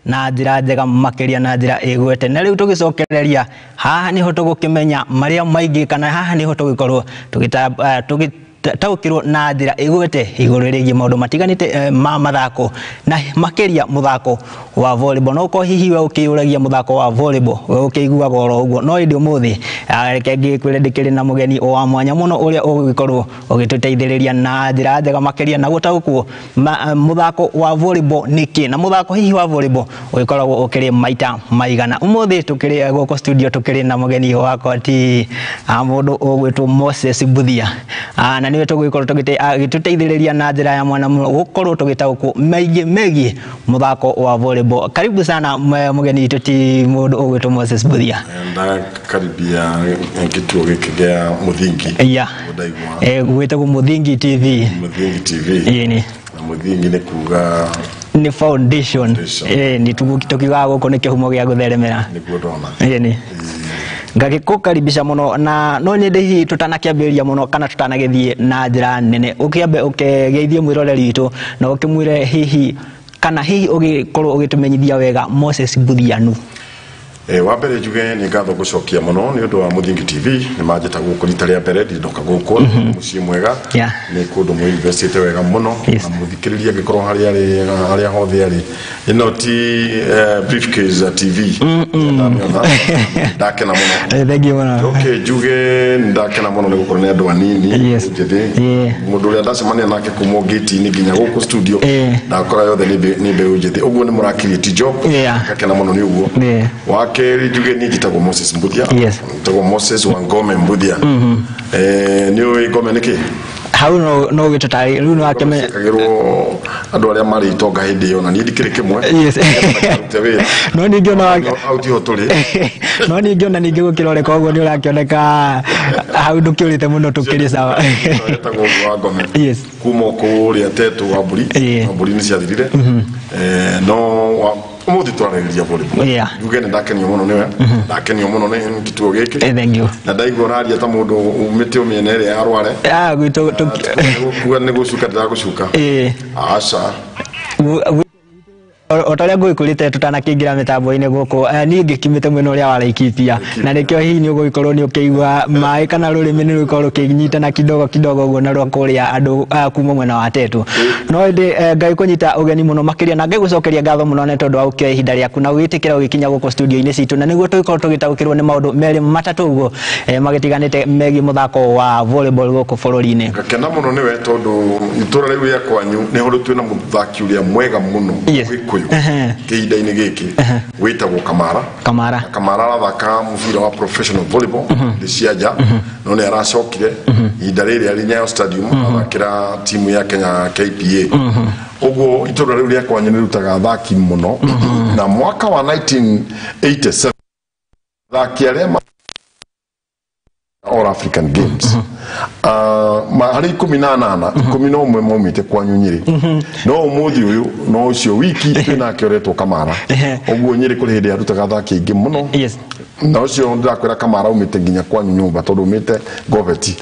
na njira njega makiria na njira igwete na riu tugicokereria haha niho tugukimenya maria maingi kana haha niho tugikorwo taukirwo na njira igwete iguru rigi maundu matiganite ma mathako na makiria muthako wa volleyball no ko hihi we ukiyuragia muthako wa volleyball we ukiguaga oro uguo no ndi umuthi reke ngikwire ndikiri na mugeni wa mwanya muno uria ugikorwo ugituteithiriria na njira njega makiria na gutaukwo muthako wa volleyball niki na muthako hihi wa volleyball ugikoragwo ukiri maita maigana umuthi tukiri goko studio tukiri na mugeni wakwa ti mundu ugwitwo Moses Buthia na niwe tugikorwo tugituteithiriria na njira ya mwana gukorwo tugitaukwo meigi muthako wa volleyball. Karibu sana mugeni tuti mundu ugwitwo Moses Buthia. Karibia kituo giki gia Muthingi. Gwitagwo Muthingi TV. Muthingi TV. Yeni. Na Muthingi ni kuga ni foundation. Ni tukiga guko ni kihumo gia gutheremera. Ni kudona. Yeni. Ngagikukaribisha muno na no nyende hihi tutanakiambiria muno kana tutanagithie na njira nene ukiambe ukegeithie mwiroreri witu na ukimwire hihi kana hihi ugikorwo ugitumenyithia wega Moses Buthia nu. Wa mbere njuge ni ngatho gucokia muno ni undu wa Muthingi TV ni manjeta guku rita ria mbere ndoka guku mucii mwega ni kundu mu university wega muno na muthikiriria gikorwo haria hothe ari ino ti briefcase TV ndakena muno thank you muno okay njuge ndakena muno ni gukorwo ni andu anini njethi mundu uria ndacemania nake kumo gate ni nginya guku studio na kora yothe ni be njethi uguo ni murakiriti job ngakena muno ni uguo keri njuge ni njitagwo Moses Buthia njitagwo Moses wa Ngome Buthia ni uĩ Ngome niki hau no gitutari riu no akeme kagirwo andu aria mari itonga hindi yo na ni ndikiri kimwe no ni ngiona auti hoturi no ni ngiona ningi gukiroreka uguo ni urakioneka hau ndukiurite muno tukiri sawa njitagwo wa Ngome kuma kuria tetu wa mburi ni ciathirire no umuthi twarariria volleyball njuge ndakenio muno niwe ndakenio muno ni kituo giki thank you na ndaigua raria ta mundu umite umiene ria arware gwitu kuga ni gucuka ndagucuka aca otaria ngwikurite tutanakingira mitambo-ini guku ni ngikimite mwena uria waraikipia na nikio hihi ni ugikorwo ni ukiigua mai kana rurimi ni rukorwo rukinyitana kidogo uguo na rwakuria andu kuma mwena wa tetu no ndi ngai kunyita ugeni muno makiria na ngai gucokeria ngatho muno ne tondu wa ukio ihinda riaku na witikira ugikinya guku studio-ini citu na niguo tugikorwo tugitaukirwo ni maundu meri matatu uguo magitiganite megi muthako wa volleyball guku bururi-ini ngakena muno niwe tondu itura riu ria kwanyu ni horu twina muthaki uria mwega muno kihinda-ini giki witagwo Kamara arathaka mubira wa professional volleyball ciaja no ni aracokire ihinda riri ari Nyayo Stadium athakira timu ya Kenya KPA uguo itura riu ria kwanyu nirutaga athaki muno na mwaka wa 1987 athaki aria All African Games hari 18 11 maumite kwanyu Nyeri no umuthi uyu no ucio wiki twina kioretwo Kamara uguo Nyeri kuri hindi arutaga athaki ingi muno na ucio ndakwira Kamara umite nginya kwanyu nyumba tondu umite Goveti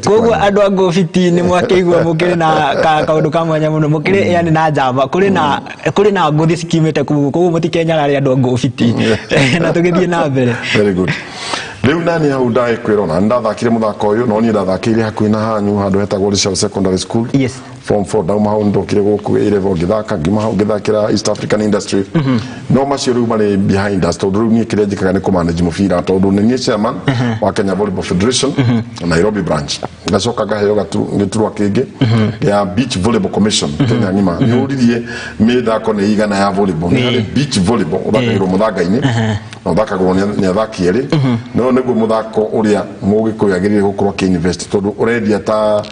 koguo andu a Goveti ni mwakeigua mukiri na kaundu ka mwanya muno mukiri yani na njamba kuri na nguthi cikimite koguo mutikenya ari andu a Goveti na tugithie na mbere very good riu nani hau ndai kwirona ndathakire muthako uyu no ni ndathakire hakuhi na hanyu handu hetagwo Richard Secondary School form 4 dauma hau ndokire guku A-level ngithaka ngima hau ngithakira East African Industry no macio riu mari behind us tondu riu ni kire njikaga ni kumanage mubira tondu ni chairman wa Kenya Volleyball Federation Nairobi branch ngacoka ngaheo giturwa kingi ya Beach Volleyball Commission Kenya ngima ni uririe mithako ni igana ya volleyball ni beach volleyball uthakirwo muthanga-ini na uthakagwo ni athaki eri no niguo muthako uria mugikuyu agirire gukorwo ki invest tondu urendia ta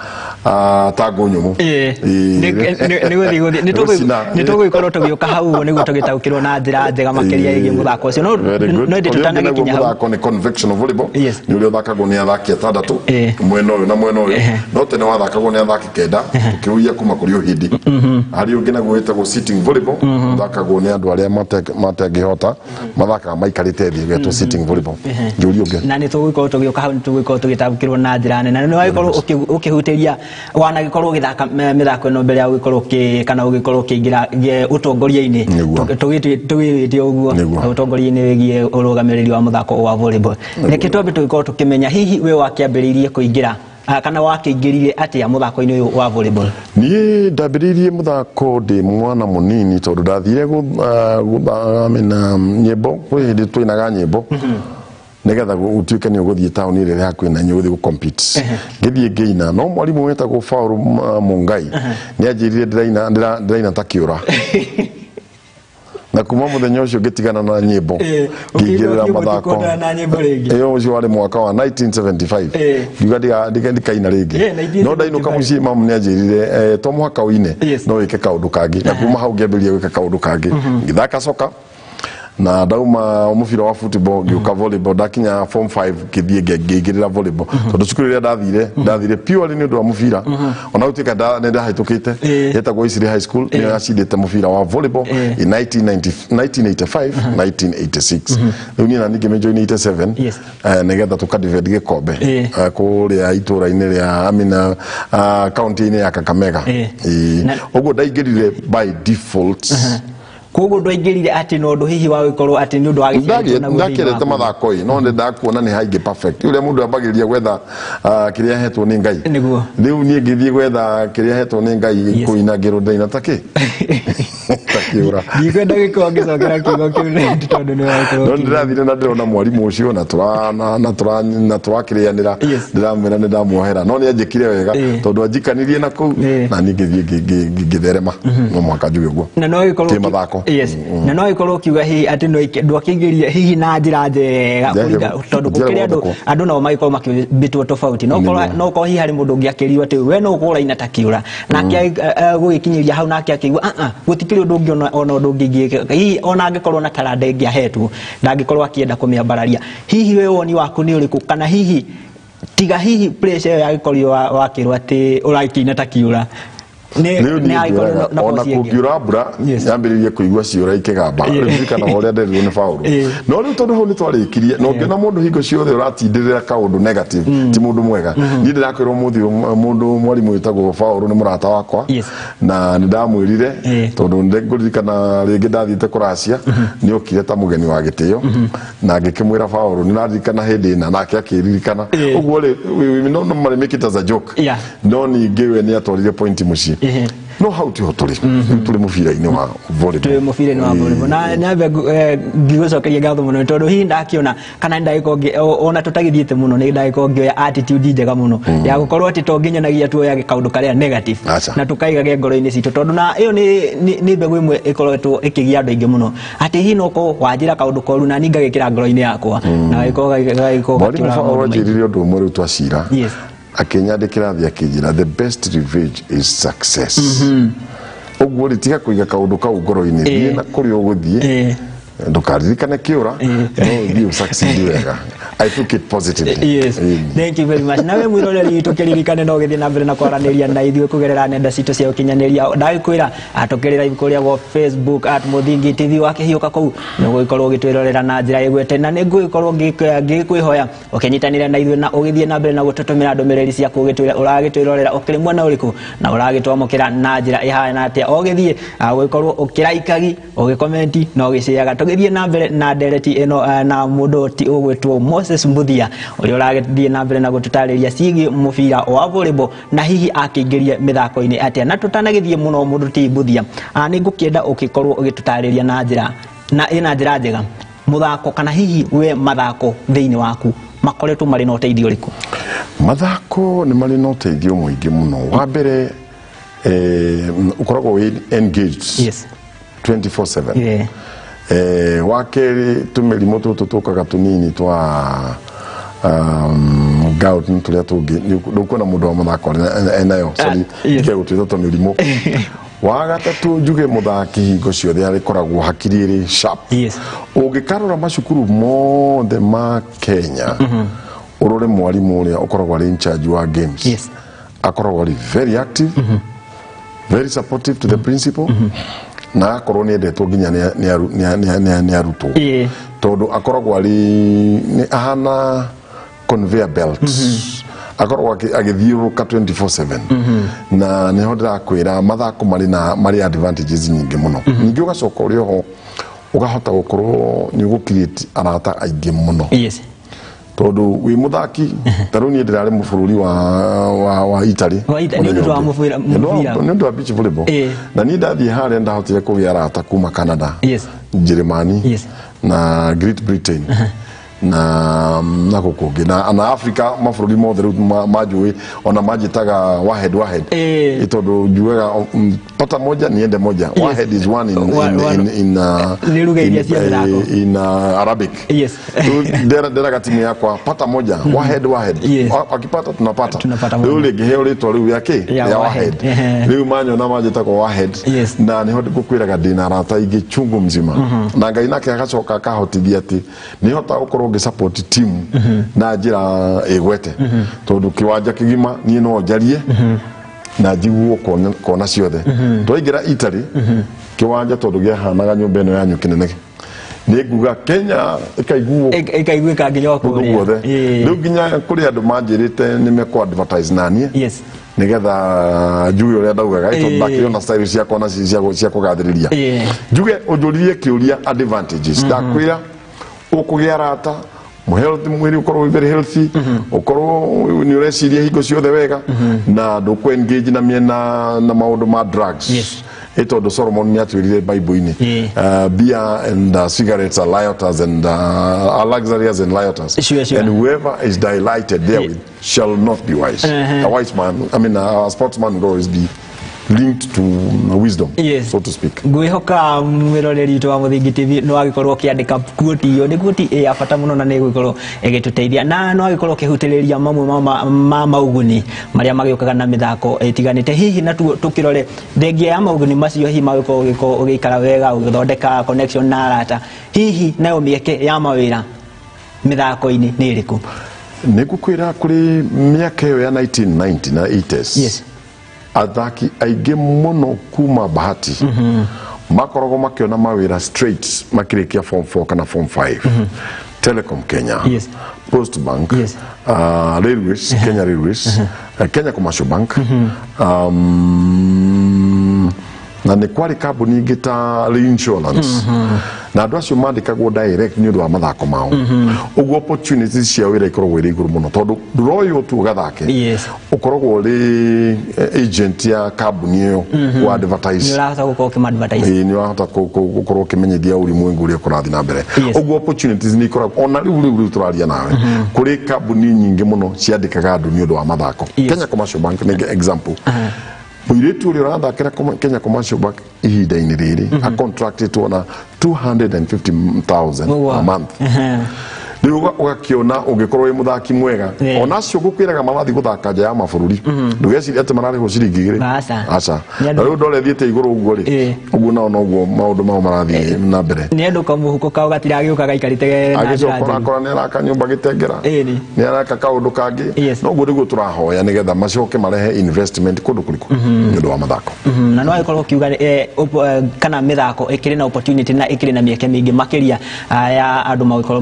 ngunyumu ni tugikorwo tugiuka hau niguo tugitaukirwo na njira njega makiria igi muthako ucio no ndi tutanagikinya hau muthako ni conventional volleyball ni uria uthakagwo ni athaki atandatu mwena uyu na mwena uyu no tene wathakagwo ni athaki kenda ukiruia kuma kuri uhindi hari ungi naguo witagwo sitting volleyball uthakagwo ni andu aria matangihota mathakaga maikarite thii getwo sitting volleyball ngiuri ungi na ni tugikorwo tugiuka hau ni tugikorwo tugitaukirwo na njira nene na ni wagikorwo ukihutiria wanagikorwo githaka mithako ino mbere ya gukorwo kana ugikorwo kingira utongoria-ini tugwite uguo utongoria-ini wigie urugamiriri wa muthako wa volleyball reke twambe tugikorwo tukimenya hihi we wakiambiririe kuingira kana wakingirire atia muthako-ini uyu wa volleyball? Ni ndambiririe muthako ndi mwana munini tondu ndathire guthama nyimbo kwi hindi twinaga nyimbo nigetha utuike ni uguthie town ile ya kwina nyuthi gu compete ngithie ngeina no mwalimu wetagwo Fauru Mungai ni anjirire ndiraina takiura na kuma muthenya ucio ngitigana na nyimbo ngingirira mathako iyo ucio wari mwaka wa 1975 ngiuga ndikaina ringi no ndainuka mucii mamu ni anjirire to mwaka uine no wike kaundu kangi na kuma hau ngiambiria gwika kaundu kangi ngithaka soka na dauma umufira wa football ngiuka volleyball dakinya form 5 kithie ngingirira volleyball tondu cukuru ria ndathire purely ni undu wa mufira ona utika nenda haitukite yetagwo Isiri High School ni acindite mufira wa volleyball in 1985 1986 riu na ningi mejoin 87 nigetha tukadivide gikombe kuria itura-ini ria amina county-ini ya Kakamega uguo ndaingirire by default kogo ndwaingirire ati no ndu hihi wa gukorwo ati ni undu wa githiri na ndakirete mathako no ndakuona ni haingi perfect ule mundu ambagiria gwetha kiria hetwo ni Ngai riu ni ngithie gwetha kiria hetwo ni Ngai kuina ngiro ndaina taki takiura ndikwenda gikonge cokera kiugo kiu ni tondu ni wakorwo no ndirathire na ndirona mwalimu ucio na turakirianira ndiramwira ni ndamuohera no ni anjikire wega tondu anjikanirie na kuu na ni ngithie ngitherema no mwaka njuge guo na no gikorwo mathako na no ikorwo kiuga hihi ati no ndwakingiria hihi na njira njega kuringa tondu gukiria andu no magikorwo makibitwo tofauti no ko hihi hari mundu ngiakiriwa ati we no ukuraina takiura nake gugikinyiria hau nake akigwa gutikiri undu ungi ona undu ungi hihi ona angikorwo na taranda ingi ahetwo ndangikorwo akienda kumiambararia hihi we woni waku ni uriku kana hihi tiga hihi pressure ya gikorwo wakirwa ati uraikina takiura ni aikorwo ona kugiura mbura yambiririe kuigua ciura ikigamba rikana horia nderirwo ni Fauru no riu tondu hau ni twarikirie no ngiona mundu hingo ciothe uratindirira kaundu negative ti mundu mwega ni ndirakwirwo mundu mwalimu witagwo Fauru ni murata wakwa na ndamwirire tondu ndengurikana ringi ndathiite kuracia ni okire ta mugeni wa gitio na ngikimwira Fauru ni naririkana hindi na nake akiririkana uguo no make it as a joke no ni ngiwe ni atwarire point muci no how to hotoli tuli mufira-ini wa volleyball mufira-ini wa volleyball na ngigocokeria ngatho muno tondu hihi ndakiona kana ndaiko ona tutagithiite muno ni ndaiko ngioya attitude njega muno ya gukorwo ati to nginyanagia tuoya kaundu karia negative na tukaiga ngoro-ini citu tondu na iyo ni mbegu imwe ikoretwo ikigia andu aingi muno ati hihi no ko wanjira kaundu koru na ninga gikira ngoro-ini yakwa na gaiko wajiririo ndu umwe riu twacira akinyandikira thia kijira the best revenge is success uguo ritiga kuiga kaundu kau ngoro-ini thie na kuria uguthie ndukaririkane kiura no you succeed wega I took it positively. Yes. Thank you very much. Nawe mwiroreri tukiririkane no githie na mbere na kwaraniria na ithuĩ kugerera nenda citu cia ukinyaniria ndagikwira atukirira ibukuria go Facebook @Muthingi TV wakihiuka kuu niguikorwo gitwirorera na njira igwete na niguikorwo ngikwihoya ukinyitanira na ithuĩ na ugithie na mbere na gututumira ndumiriri cia kugitwira uragitwirorera ukiri mwana uriku na uragitwamukira na njira ihana atia ugithie guikorwo ukiraikagi ugikomenti na ugiciaga tugithie na mbere na Ndereti ino na mundu ti ugwitwo Moses Mbuthia uria uragithie na mbere na gututariria cigi mufira wa volleyball na hihi akingĩria mithako-ini atia na tutanagithie muno mundu ti Mbuthia ni ngukienda ukikorwo ugitutariria na njira na ina njira njega muthako kana hihi we mathako thiini waku makoretwo mari na uteithio riku? Mathako ni mari na uteithio muingi muno wa mbere ukoragwo engaged 24/7 wakeri tumirimo tutu tukaga tunini twa gout nturia tungi ndukona mundu wa mathako enayo sorry ike gutwitha tumirimo wa gatatu njuge muthaki hingo ciothe arikoragwo hakiri iri sharp ungikarora macukuru mothe ma Kenya urore mwalimu uria ukoragwo ari in charge wa games akoragwo ari very active very supportive to the principal na akorwo ni endetwo nginya ni arutwo tondu akoragwo ari ni ahana conveyor belt akorwo agithiuruka 24/7 na ni hodra kwira mathako mari advantages nyingi muno ningi ugacoka uri ho ugahota gukorwo ni gukiriti arata aingi muno yes tondu wi muthaki taruni ndirari mufururi wa Italy ndio beach volleyball na ni ndathi hare ndahotire kugia arata kuma Canada yes Germany yes na Great Britain na kukungi na Africa mafururi mothe majui ona majitaga wahed itondo juega pata moja niende moja wahed is one in Arabic yes dera katimu yako pata moja wahed akipata tunapata yule geheo leto riu yake ya wahed riu manyo na majitaga wahed na ni hodi kukwira gadina rata igi chungu mzima na ngai nake agacoka kahotithia ati ni hota ukoro support team na njira egwete tondu kiwanja kigima ni no jarie na jiguo kona ciothe twaingira Italy kiwanja tondu giahanaga nyumba eno yanyu kinene ni nguga Kenya ikaiguika nginyoko riu nginya kuri andu manjirite ni meko advertise nanie yes nigetha njuge uria ndaugaga tondu ndakiona style cia kona cia kugathiriria njuge ujuririe kiuria advantages ndakwira ukugia rata health mwiri ukorwo very healthy ukorwo ni ureciria hingo ciothe wega na nduku engage na miena na maundu ma drugs yes itondo Solomon ni atwirire Bible-ini beer and cigarettes are rioters and are luxurious and rioters sure. And whoever is delighted therewith shall not be wise a wise man a sportsman will always be linked to wisdom so to speak ngwihoka mwiroreri to wa Muthingi TV no agikorwo kiandika quote iyo ni quote ya bata muno na ni gwikorwo egituteithia na no agikorwo kihutiriria mamwe ma mauguni maria magiokaga na mithako itiganite hihi na tukirore thengia ya mauguni macio hihi magiko ugikara wega ugithondeka connection na arata hihi nayo mieke ya mawira mithako-ini ni iriku ni gukwira kuri miaka ya 1990 na 80s yes athaki aige muno kuma bahati makorogo makiona mawira straight makirikia form 4 kana form 5 Telecom Kenya yes Post Bank yes Railways Kenya Railways Kenya Commercial Bank na ni kwari kambuni ngita reinsurance na andu acio mandikagwo direct ni undu wa mathako mao uguo opportunities cia wira ikoragwo iri iguru muno tondu nduroyo tu gathake ukoragwo ri agent ya kambuni iyo wa advertise ni urahota gukorwo kimadvertise ni urahota gukorwo kimenyithia ulimwengu uria kurathi na mbere uguo opportunities ni ikoragwo ona riu turaria nawe kuri kambuni nyingi muno ciandikaga andu ni undu wa mathako Kenya Commercial Bank ni example Muiritu uri urathakira Kenya Commercial Bank ihinda-ini riri a contract to na 250,000 a month riu ugakiona ungikorwo wi muthaki mwega ona cio gukwiraga mamathi guthaka nja ya mabururi ndugeciria ati marariho ciringi igiri aca riu ndore thiete iguru uguo ri uguo na uguo maundu mao marathi na mbere ni andu kamuhuko kao gatiragiuka gaikarite na agicokora ni araka nyumba gitengera ni araka kaundu kangi no uguo niguo turahoya nigetha macoke marehe investment kundu kuriku ni undu wa mathako na no agikorwo kiuga kana mithako ikiri na opportunity na ikiri na mieke mingi makiria ya andu magikorwo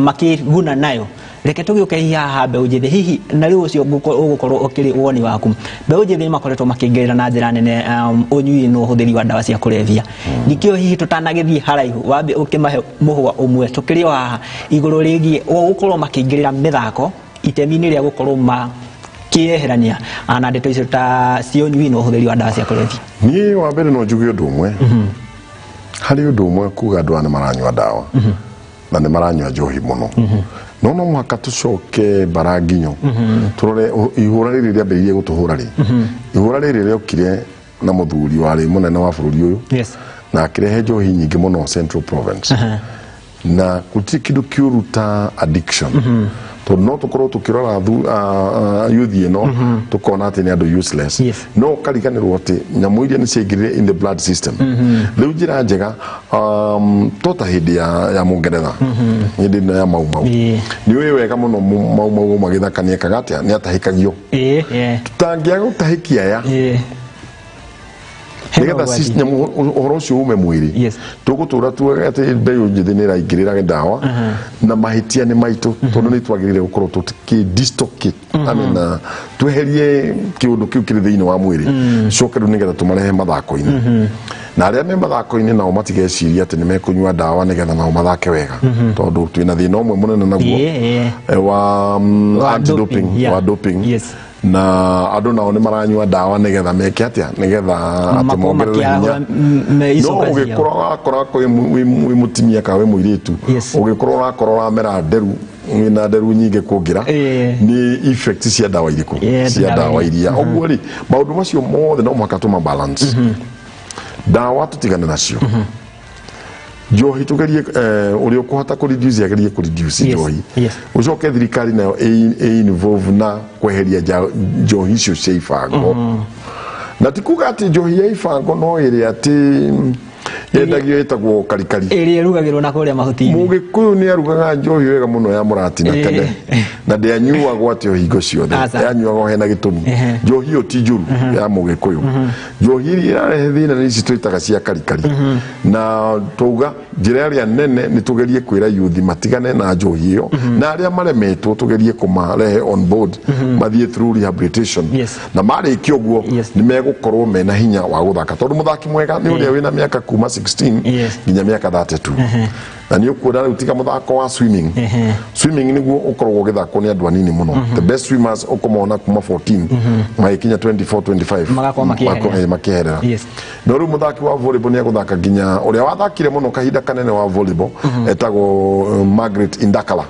makiguna nayo reke tugiuke hiha mbeũ njĩthĩ hihi na riu ucio ugukorwo ukiri woni waku mbeũ njĩthĩ makoretwo makingirira na njira nene unyui no huthiri wa dawa cia kulevya nikio hihi tutanagithie haraihu wambe ukimahe muhwa umwe tukiri haha iguru rigi ugukorwo makingirira mithako itemi-ini ria gukorwo kieherania na ndeto icio ta cio nyui no huthiri wa dawa cia kulevya ni wa mbere no njuge undu umwe hari undu umwe kuga andu ana maranywa dawa na ni maranywa njohi muno no muhaka tucoke baranginyo turore ihura riri riambiririe gutuhura ri ihura riri riokire na muthuri wari munene wa bururi uyu na akirehe njohi nyingi muno Central Province na kutikidu kiuruta addiction no tukorwo tukirora youth ino tukona ati ni andu useless no kariganirwo ati nyamu iria ni ciaingirire in the blood system riu njira njega tota hindi ya mungeretha hindi ya mau ni uyu wega muno mau magithakania kagatia ni atahikagio tutangia gutahikia ya nigetha system uhoro ucio ume mwiri tugutura tu ati mbeyu njithi ni raingirira ndawa na mahitia ni maitu tondu ni twagirire gukorwo tuki distocate amena tweherie kiundu kiu kiri thiini wa mwiri cokeru nigetha tumarehe mathako-ini na aria me mathako-ini nao matigeciria ati ni mekunyua ndawa nigetha nao mathake wega tondu twina thina umwe munene naguo wa anti-doping wa doping na andu nao ni maranyua ndawa nigetha meke atia nigetha ati mongerere hinya no ugikorwo akora ko wi mutimia ka wi muiritu ugikorwo akora mera nderu wina nderu nyinge kungira ni effect cia ndawa iriku cia ndawa iria oguo ri maundu macio mothe no makatuma balance ndawa tutigane nacio njohi tugerie uri ukuhota ku reduce agerie ku reduce njohi ucoke thirikari nayo involve na kweheria njohi icio cia ifango na tikuga ati njohi ya ifango no iri ati yendagio itagwo karikari iri irugagirwo na kuria mahuti mugikuyu ni arugaga njohi wega muno ya murati na tene na ndianyua gwatio hingo ciothe yanyuago hena gitumi njohi yo ti njuru ya mugikuyu njohi irarehe thina ni ici twitaga cia karikari na tuga njira ria nene ni tugerie kwira youth matigane na njohi iyo na aria maremetwo tugerie kumarehe on board mathie through rehabilitation na mari kioguo ni megukorwo mena hinya wa guthaka tondu muthaki mwega ni uria wina miaka kuma 16 nginya miaka 32 na ni ukuona utika muthako wa swimming swimming niguo ukorwo githako ni andu anini muno the best swimmers ukomona kuma 14 maikinya 24 25 magakoma makiherera no ru muthaki wa volleyball ni aguthaka nginya uria wathakire muno kahinda kanene wa volleyball etago Margaret Indakala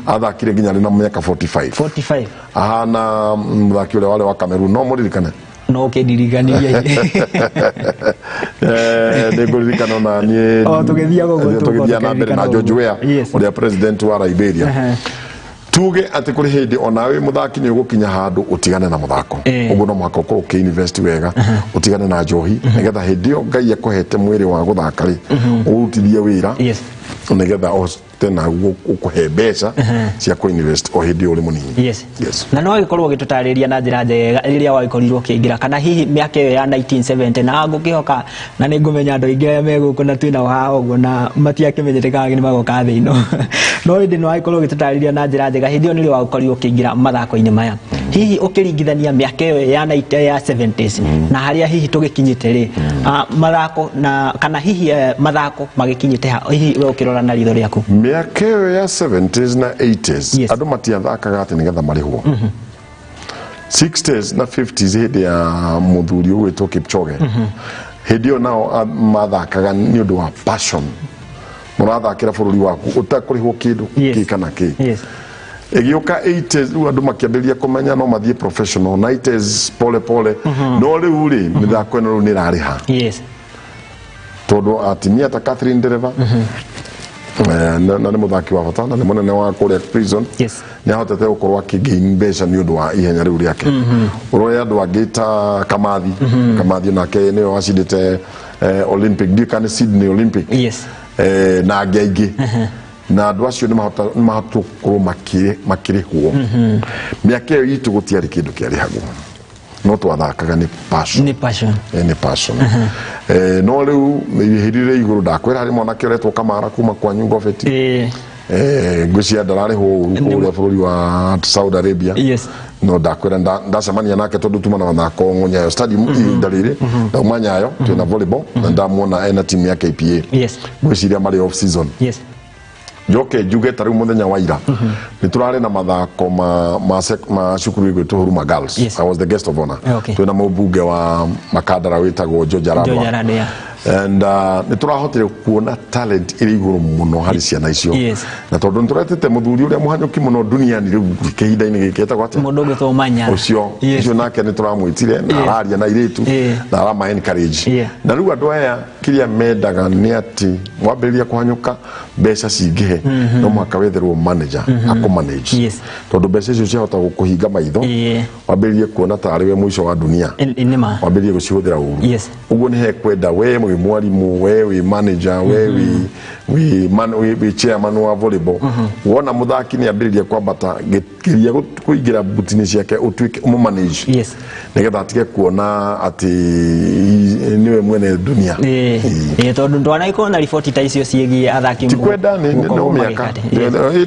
athakire nginya na miaka 45 ahana muthaki uria wale wa Cameroon no muririkane no kedirigania negoririkana na ni tugethia na mbere na George Weah uria president wa Liberia tuge ati kuri hindi onawe muthaki ni ugukinya handu utigane na muthako uguo no mwaka ukorwo ki invest wega utigane na njohi nigetha hindi yo Ngai akuhete mwiri wa guthaka ri urutithie wira nigetha tena ukuhe mbeca cia ku invest o hindi uri munini na no ikorwo gitutariria na njira njega riria waikorirwo kiingira kana hihi miaka iyo ya 1970 na ngukihoka na ni ngumenya andu ingi meguku na twina wa uguo na matiakimenyete kana ni magoka thino no hindi no ikorwo gitutariria na njira njega hindi iyo ni ri waikorirwo kiingira mathako-ini maya hihi ukiringithania miaka iyo ya 70s na haria hihi tugikinyite ri mathako na kana hihi mathako magikinyite hihi we ukirora na ritho riaku miaka ya 70s na 80s andu matiathakaga ati nigetha marihwo 60s na 50s hindi ya muthuri ugwitwo Kipchoge hindi yo nao mathakaga ni undu wa passion murathakira bururi waku utakurihwo kindu kikana ki igioka 80s andu makiambiria kumenya no mathie professional 90s pole pole no riu ri mithako ino ni rariha todo atimia ta Catherine Ndereva na ni muthaki wa bata na ni munene wa kuria prison ni ahotete gukorwo akigain mbeca ni undu wa ihenya riu riake uroya andu angita Kamathi nake ni wacindite Olympic dikane Sydney Olympic na angi na andu acio ni mahota gukorwo makirihwo miaka iyo itu gutiari kindu kiarihagwo no twathakaga ni passion no riu hirire iguru ndakwira hari mwana kioretwo Kamara kuma kwa nyungo feti ngwiciria ndararihwo kuria bururi wa Saudi Arabia no ndakwira ndacemania nake tondu tuma na mathako Nyayo stadium ndarire ndauma Nyayo twina volleyball na ndamuona ena timu ya KPA ngwiciria mari off season Joke juge tari muthenya wa ira niturare na mathako ma cukuru igwitu Huruma Girls I was the guest of honor twina mubunge wa Makadara witagwo George Aradwa and niturahotire kuona talent iri iguru muno hari ciana icio na tondu nituretete muthuri uria muhanyuki muno dunia ni riu kihinda-ini giketa gwate mundu githomanya ucio icio nake nituramwitire na araria na iritu na arama encourage na riu andu aya kiria mendaga ni ati mwambiriria kuhanyuka mbeca cingihe no mwaka wetherwo manager akumanage tondu mbeca icio ciahota gukuhinga maitho wambiririe kuona tari we mwisho wa dunia wambiririe gucihuthira uru uguo ni he kwenda we we mwalimu we manager we chairman wa volleyball wona muthaki ni ambiriria kwambata gikiria kuingira butini ciake utwike manage nigetha atige kuona ati niwe mwene dunia tondu ndwana ikona riboti ta icio ciegi athaki tikwenda ni no miaka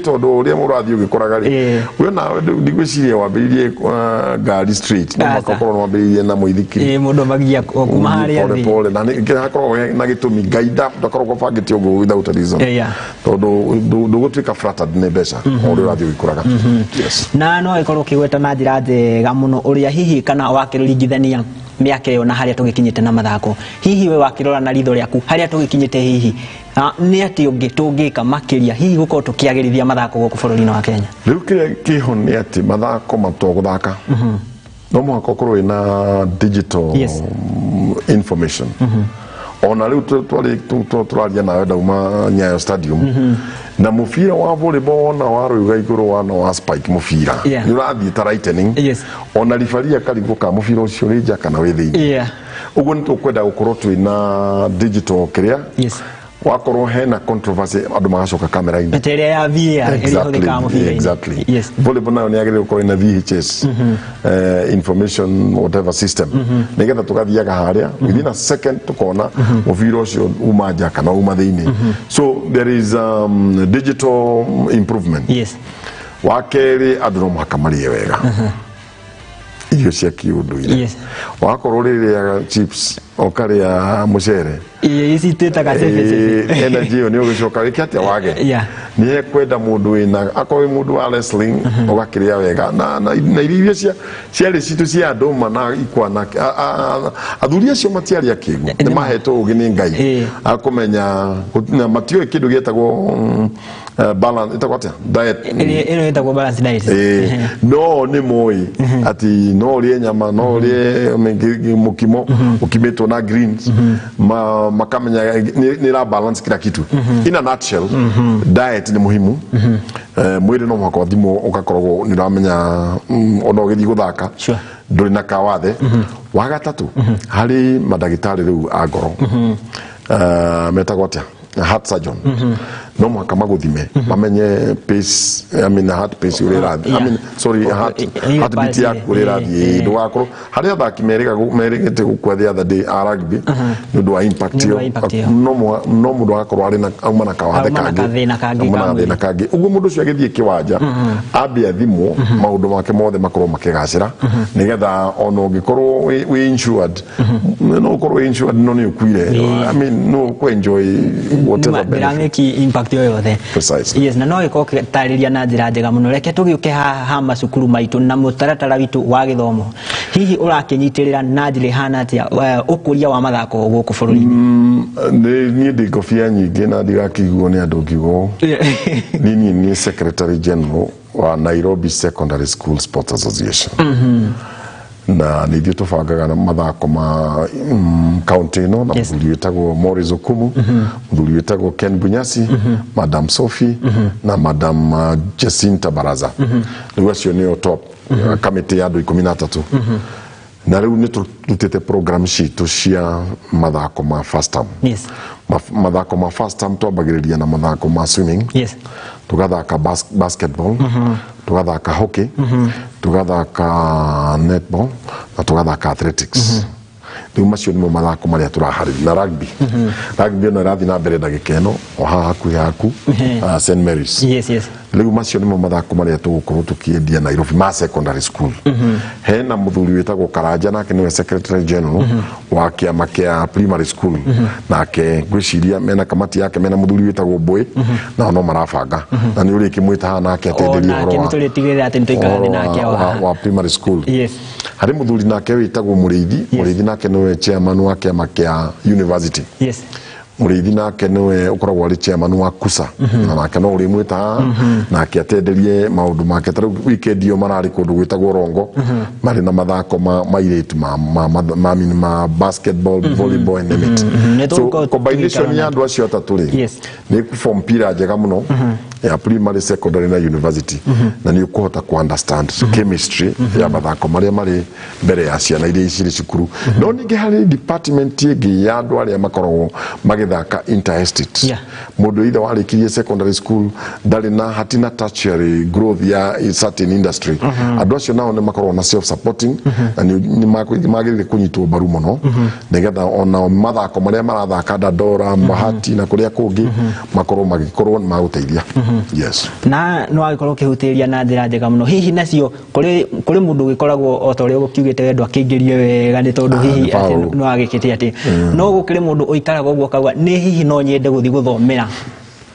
tondu uria murathi ugikoraga ri wona ndigwiciria wambiririe Gari Street no makokoro wambiririe na muithikiri mundu magia kuma haria thi pole na ngirakorwo na gitumi gaida ndakorwo bangite ugo without a reason tondu ndugutwika flattered ni mbeca uria urathi ugikoraga na no ikorwo kigweta na njira njega muno uria hihi kana wakiringithania miaka iyo na haria tugikinyite na mathako hihi we wakirora na ritho riaku haria tugikinyite hihi ni ati ungi tungika makiria hihi guko tukiagirithia mathako goku bururi-ini wa Kenya riu kiho ni ati mathako matoguthaka no mwako korwo na digital information ona riu turaria nawe dauma Nyayo Stadium na mufira wa volleyball na waruga iguru wa spike mufira ni urathi ta lightning ona rifaria karibuka mufira ucio rija kana we thiini uguo nitukwenda gukorwo twina digital kiria wakorwo hena controversy andu magacoka kamera-ini materia ya VAR irihuthika mufira-ini exactly volleyball nayo ni agire gukorwo na VHS information whatever system nigetha tugathiaga haria within a second tukona mufira ucio umaja kana uma thiini so there is digital improvement wakeri andu no makamarie wega irio cia kiunduire wakorwo riria chips okaria mucere isi twitaga energy ni ugicoka gikati wage ni ekwenda mundu wina akowe mundu wa wrestling ugakiria wega na irio cia recitu cia andu mana ikwana athuri acio matiaria kigu ni mahetwo ugi ni Ngai akumenya matio kindu gietagwo balance itakwata diet ino itagwo balance diet no ni moi ati no rie nyama no rie mukimo ukimetwo na greens makamenya ni la balance kila kitu in a nutshell diet ni muhimu mwiri no mwako thimo ugakorwo ni ramenya ona ugithi guthaka nduri na kawathe wa gatatu hari madagitari riu agoro metagwata heart surgeon no mwaka maguthime mamenye pace heart pace urirathi sorry heart beat yaku urirathi ndugakoro hari athaki merigite gukwa the other day rugby ndu wa impact no mundu agakorwo ari na auma na kawathe kangi uguo mundu ucio agithie kiwanja ambia thimo maundu make mothe makorwo makigacira nigetha ona ungikorwo we insured no ukorwo insured no ni ukuire no ku enjoy whatever benefit impact yoyothe na no iko tariria na njira njega muno reke tugiuke ha macukuru maitu na mutaratara witu wa githomo hihi urakinyitirira na njira hana atia ukuria wa mathako guku bururi-ini ni ndigofia nyingi na ndigakiguo ni andu ngigo ni secretary general wa Nairobi Secondary School Sports Association na nithio tubangaga na mathako ma county no na muthuri wetagwo Morris Okumu muthuri wetagwo Ken Bunyasi Madam Sophie na Madam Jacinta Baraza riu acio ni top committee ya andu 13 na riu ni tutete program citu cia mathako ma first term mathako ma first term twambagiriria na mathako ma swimming tugathaka basketball tugathaka hockey tugathaka netball na tugathaka athletics riu macio nimo mathako maria turahari na rugby no rathi na mbere ndagikeno o haku St Mary's riu macio nimo mathako maria tugukorwo tukiendia Nairobi ma secondary school hena muthuri wetagwo Karanja nake niwe secretary general wa kiama kia primary school nake ngwiciria mena kamati yake mena muthuri wetagwo Boy na no marabanga na ni uri kimwita ha nake atenderia wa primary school hari muthuri nake wetagwo Murithi nake niwe chairman wa kiama kia university Murithi nake niwe ukoragwo ari chairman wa KUSA na nake no uri mwita nake atenderie maundu make taru weekend yo marari kundu gwitagwo Rongo mari na mathako mairitu ma basketball volleyball and limit so combination ya andu acio atatu ri ni ku form pira njega muno ya primary, secondary na university na ni ukuhota ku understand chemistry ya mathako maria mari mbere ya ciana iria iciri cukuru no ningi hari department ingi ya andu aria makoragwo magithaka inter-estate mundu either warikirie secondary school ndari na hatina tertiary growth ya certain industry andu acio nao ni makoragwo na self supporting na ni magirire kunyitwo mbaru muno nigetha ona mathako maria marathaka Dandora Mahati na kuria kungi makorwo maguteithia yes na no agikorwo kihutiria na njira njega muno hihi nacio kuri mundu gikoragwo o tore gukiugite wendo akingĩrie wega ni tondu hihi ati no agikite ati no gukire mundu oikaraga uguo kauga ni hihi no nyende guthi guthomera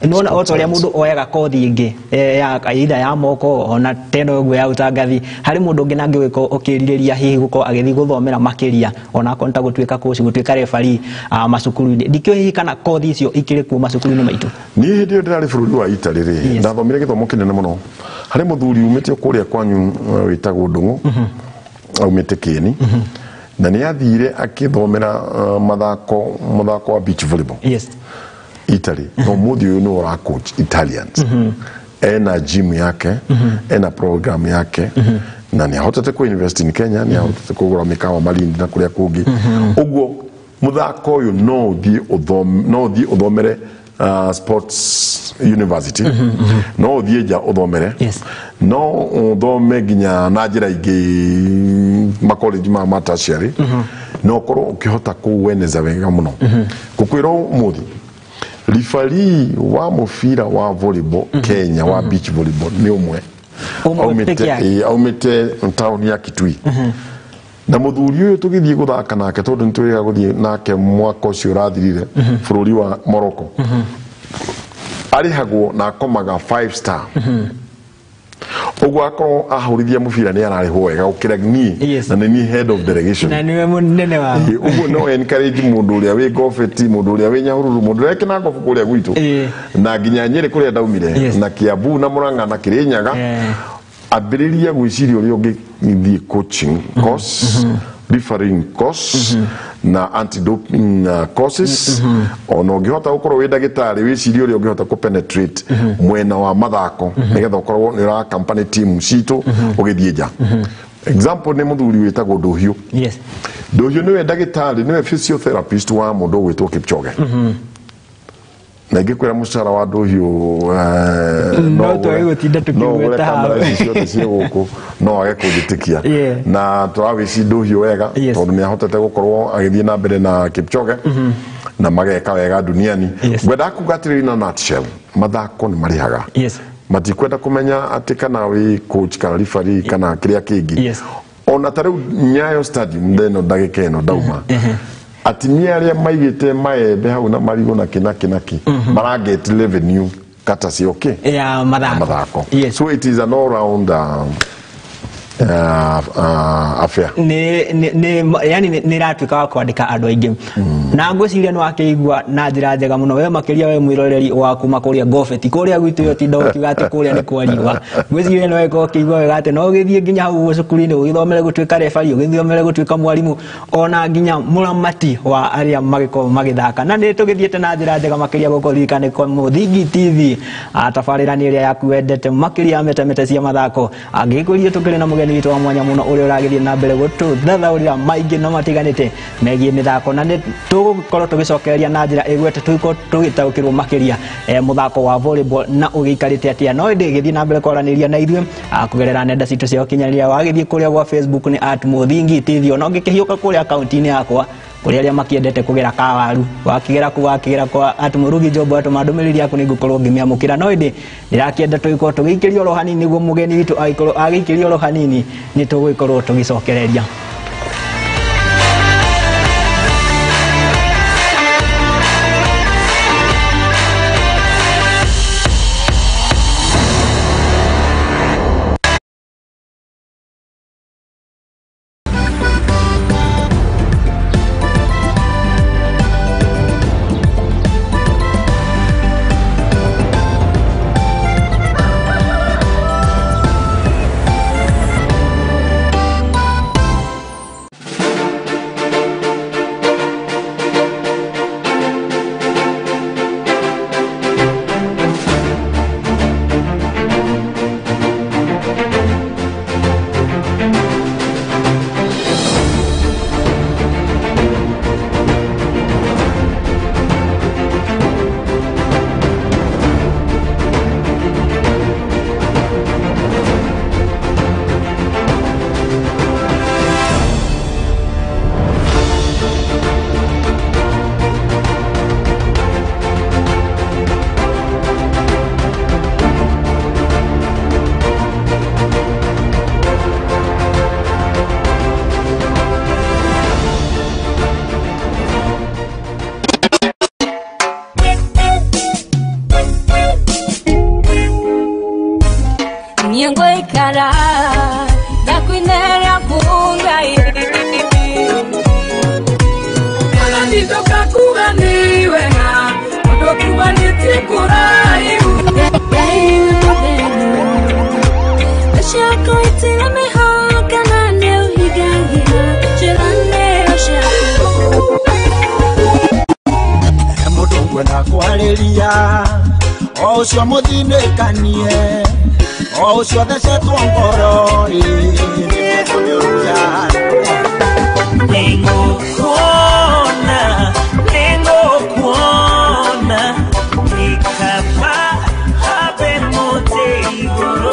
nona o tore mundu oyaga kothi ingi ya kaida ya moko ona teno uguo ya utangathi hari mundu ngi nangi wiko okiririria hihi guko agithi guthomera makiria ona konta gutuika course gutuika referee macukuru ndikio hihi kana kothi icio ikire ku macukuru ni maitu ni hindi ndirari bururi wa Italy ri ndathomire githomo kinene muno hari muthuri umite kuria kwanyu witagwo Ndungu aumite Kieni na ni athire akithomera mathako wa beach volleyball Italy no muthi uyu ni ora coach Italians ena gym yake ena program yake na ni ahotete ku invest in Kenya ni ahotete kugura mikawa Malindi na kuria kungi uguo muthako uyu no thi uthomere sports university no thi ja uthomere no uthome ginya na njira ingi ma college ma tertiary no korwo ukihota kuweneza wega muno kukwira muthi referee wa mufira wa volleyball Kenya wa beach volleyball ni umwe aumite town ya Kitui na muthuri uyu tugithie guthaka nake tondu nitwega guthie nake mwaka ucio rathirire bururi wa Morocco arihagwo na komaga 5 star uguo akorwo ahurithia mufira ni ararihwo wega ukira ni na ni head of delegation na niwe munene wa uguo no encourage mundu uria wi gofeti mundu uria wi Nyahururu mundu uria kina gofu kuria gwitu na ginya Nyeri kuria daumire na Kiambu na Murang'a na Kirinyaga abiriria gwiciria uria ungi coaching course refereeing course na anti-doping courses ona ungihota gukorwo wi ndagitari wiciria uria ungihota ku penetrate mwena wa mathako nigetha ukorwo ni ra company team citu ugithie nja example ni muthuri witagwo Ndohio Ndohio niwe ndagitari niwe physiotherapist wa mundu gwitwo Kipchoge na ngikwira mucara wa Ndohio no twaigwo tinda tukigweta hawe no age kujitikia na twawisi Ndohio wega tondu ni ahotete gukorwo agithie na mbere na Kipchoge na mageka wega duniani gwenda kugatirira na nutshell mathako ni marihaga matikwenda kumenya ati kana wi coach kana referee kana kiria kingi ona tariu Nyayo stadium ndeno ndagika ino dauma atimia aria maigite maembe hau na marigo na kinaki marageti revenue kata si okay mathako so it is an all round affair yani ni ratuika wa kwandika andu aingi na ngwiciria no akigwa na njira njega muno we makiria we mwiroreri waku makuria gofeti kuria gwitu yo tinda ukiuga ati kuria ni kwariwa ngwiciria no eko kigwa wega ati no githie ginya hau cukuru-ini ugithomere gutuika referee ugithomere gutuika mwarimu ona ginya muramati wa aria magiko magithaka na ni tugithiete na njira njega makiria gukorikane kwa Muthingi TV tabarira ni iria yaku wendete makiria Metameta cia mathako angikuria tukiri na mugeni witu wa mwanya muno uria uragithie na mbere gutu thathaurira maingi na matiganite megie mithako na ni tugukorwo tugicokereria na njira igwete tugitaukirwo makiria muthako wa volleyball na ugiikarite atia no ndi githie na mbere kwaraniria na ithuĩ kugerera nenda citu cia ukinyanĩria wagithie kuria kwa Facebook ni @Muthingi TV no ngikihiuka kuria account-ini yakwa kuria aria makiendete kugera kawaru wakigera kwa @Murugi mandumiriri yaku nigukorwo ngimiamukira no ndi ndirakienda tugikorwo tugiikirio ro hanini niguo mugeni witu aikorwo agiikirio ro hanini ni tugikorwo tugicokereria kuhariria o cio muthinekanie o cio thecetwo ngoro kuona nikapa habe mote igoro.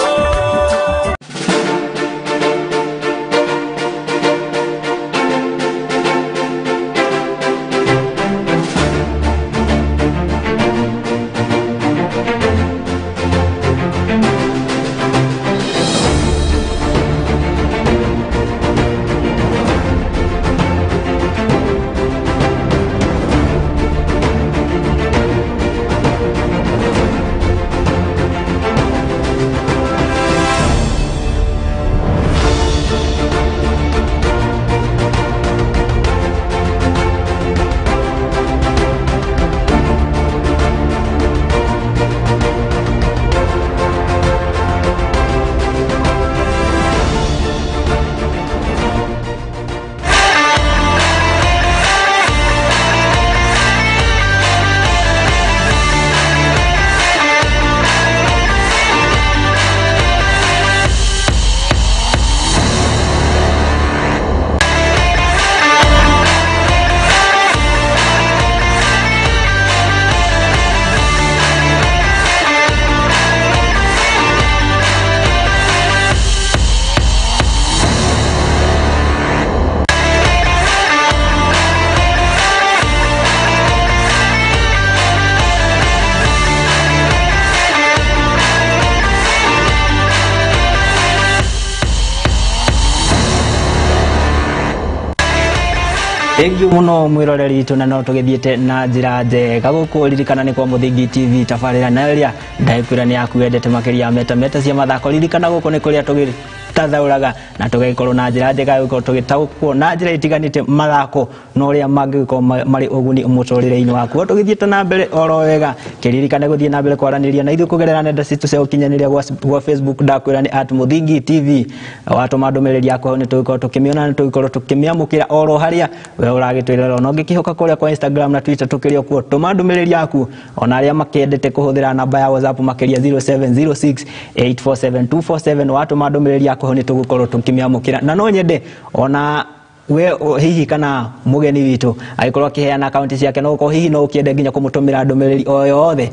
Thank you muno mwiroreri tu na no tugithiete na njira njega guku ririkana ni kwa Muthako TV tabarira na iria ndaikwira ni yaku wendete makiria Metameta cia mathako ririkana guku ni kuria tathauraga na tugikorwo na njira njega guko tugitaukwo na njira itiganite mathako no ria mangiko mari uguni mutorire-ini waku tugithiete na mbere oro wega kiririkane guthie na mbere kwaraniria na ithu kugerera nenda citu cia ukinyaniria gwa Facebook ndakwira ni @Muthako TV watu mandumiriri yako ni tugikorwo tukimiona ni tugikorwo tukimiamukira oro haria we uragitwirera no ngikihoka kuria kwa Instagram na Twitter tukirio kuo tumandumiriri yaku ona aria makendete kuhuthira namba ya WhatsApp makiria 0706847247 watu mandumiriri yako ni tugukorwo tukimiamukira na no nyende ona we hihi kana mugeni witu aikorwo kiheana account ciake no uko hihi no ukiende nginya kumutumira ndumiriri o yothe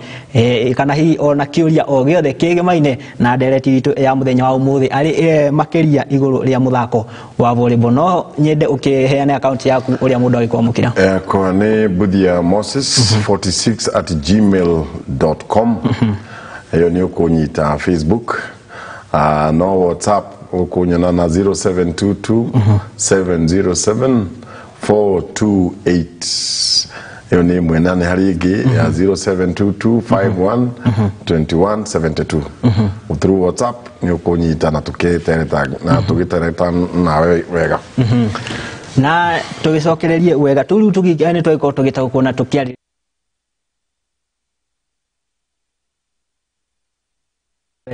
kana hihi ona kiuria o giothe kigemaine na Ndereti witu ya muthenya wa umuthi ari makiria iguru ria muthako wa volleyball no nyende ukiheana account yaku uria mundu agikwamukira kwa ni Budia Moses 46@gmail.com hiyo ni ukunyita Facebook no WhatsApp ukunyana na 0722 707 428 hiyo ni mwenane harigi ya 0722 51 2172 through WhatsApp ni ukunyita na tukitereta nawe wega na tugicokererie wega turu tugikane twiko tugitaguko na tukiari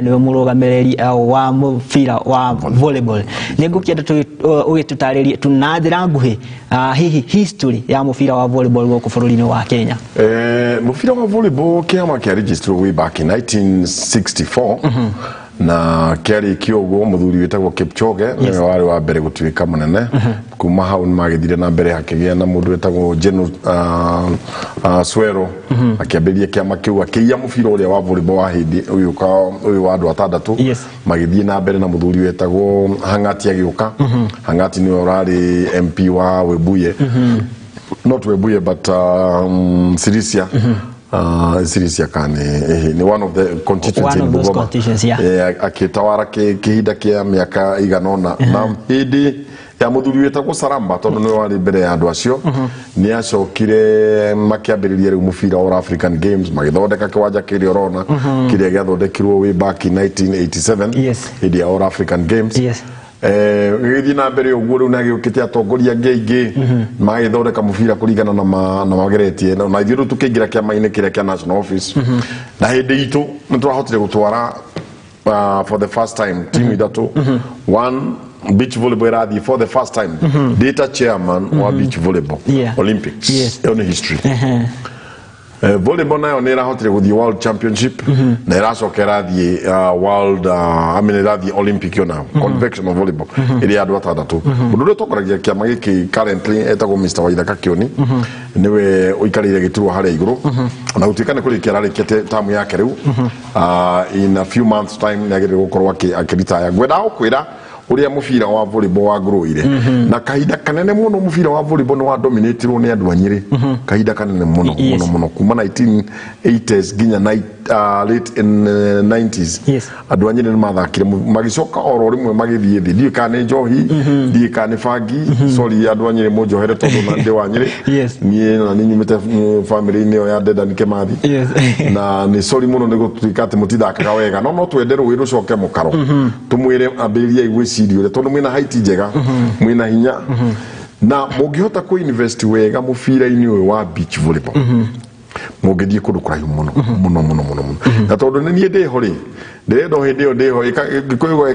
ni murugamiriri wa mufira wa volleyball ningukienda ugitutaririe tunanjira nguhi hihi history ya mufira wa volleyball guku bururi-ini wa Kenya. Mufira wa volleyball kiama kia register way back in 1964 na kiari kiogo muthuri wetagwo Kipchoge ni wari wa mbere gutuika munene kuma hau ni magithire na mbere hakigia na mundu wetagwo General Swero akiambiria kiama kiu akiia mufira uria wa volleyball wa hindi uyu wa andu atandatu magithie na mbere na muthuri wetagwo Hangati agiuka Hangati ni urari MP wa Webuye not Webuye but Sirisia Sirisia ni one of the constituencies in Bungoma akitawara kihinda kia miaka iganona na hindi ya muthuri wetagwo Saramba tondu ni wari mbere ya andu acio ni acokire makiambiriria riu mufira wa African Games magithondeka kiwanja kiria urona kiria giathondekirwo way back in 1987 hindi ya All African Games githii na mbere uguo riu na giukite atongoria ngeige magithondeka mufira kuringana na mageretie na ithiru tukiingira kiama-ini kiria kia National Office na hindi itu nitwahotire gutwara for the first time team idatu one beach volleyball radi for the first time data chairman wa beach volleyball Olympics on history volleyball nayo nera hotire guthie world championship na iracokera thie world irathie olympic yona conventional volleyball iri andu atandatu mundu uri tokoragia kiama giki currently etagwo Mr. Waithaka Kioni niwe uikarire giturwa haria iguru na gutikane kurikia ararikete tamu yake riu in a few months time nagire gukorwa akiritaya gwenda ukwira uria mufira wa volleyball wa groire na kahinda kanene muno mufira wa volleyball no wa dominatirwo ni andu anyire kahinda kanene muno muno kuma 1980s ginya late in 90s andu anyire ni mathakire magicoka oro rimwe magithie thi ndi kane njohi ndi kane fangi sorry andu anyire mojohere tondu na ndi wanyire ni na ni nyumite family ni ya deda ni kemathi na ni sorry muno ni gutuikate mutithakaga wega no twendere wiru coke mukaro tumwire ambiria igwisi tondu mwina height njega mwina hinya na mungihota ku invest wega mufira-ini uyu wa beach volleyball mungithie kundu kuraihu muno na tondu ni ndeho ri ndirendo hindi yo ndeho ikoigo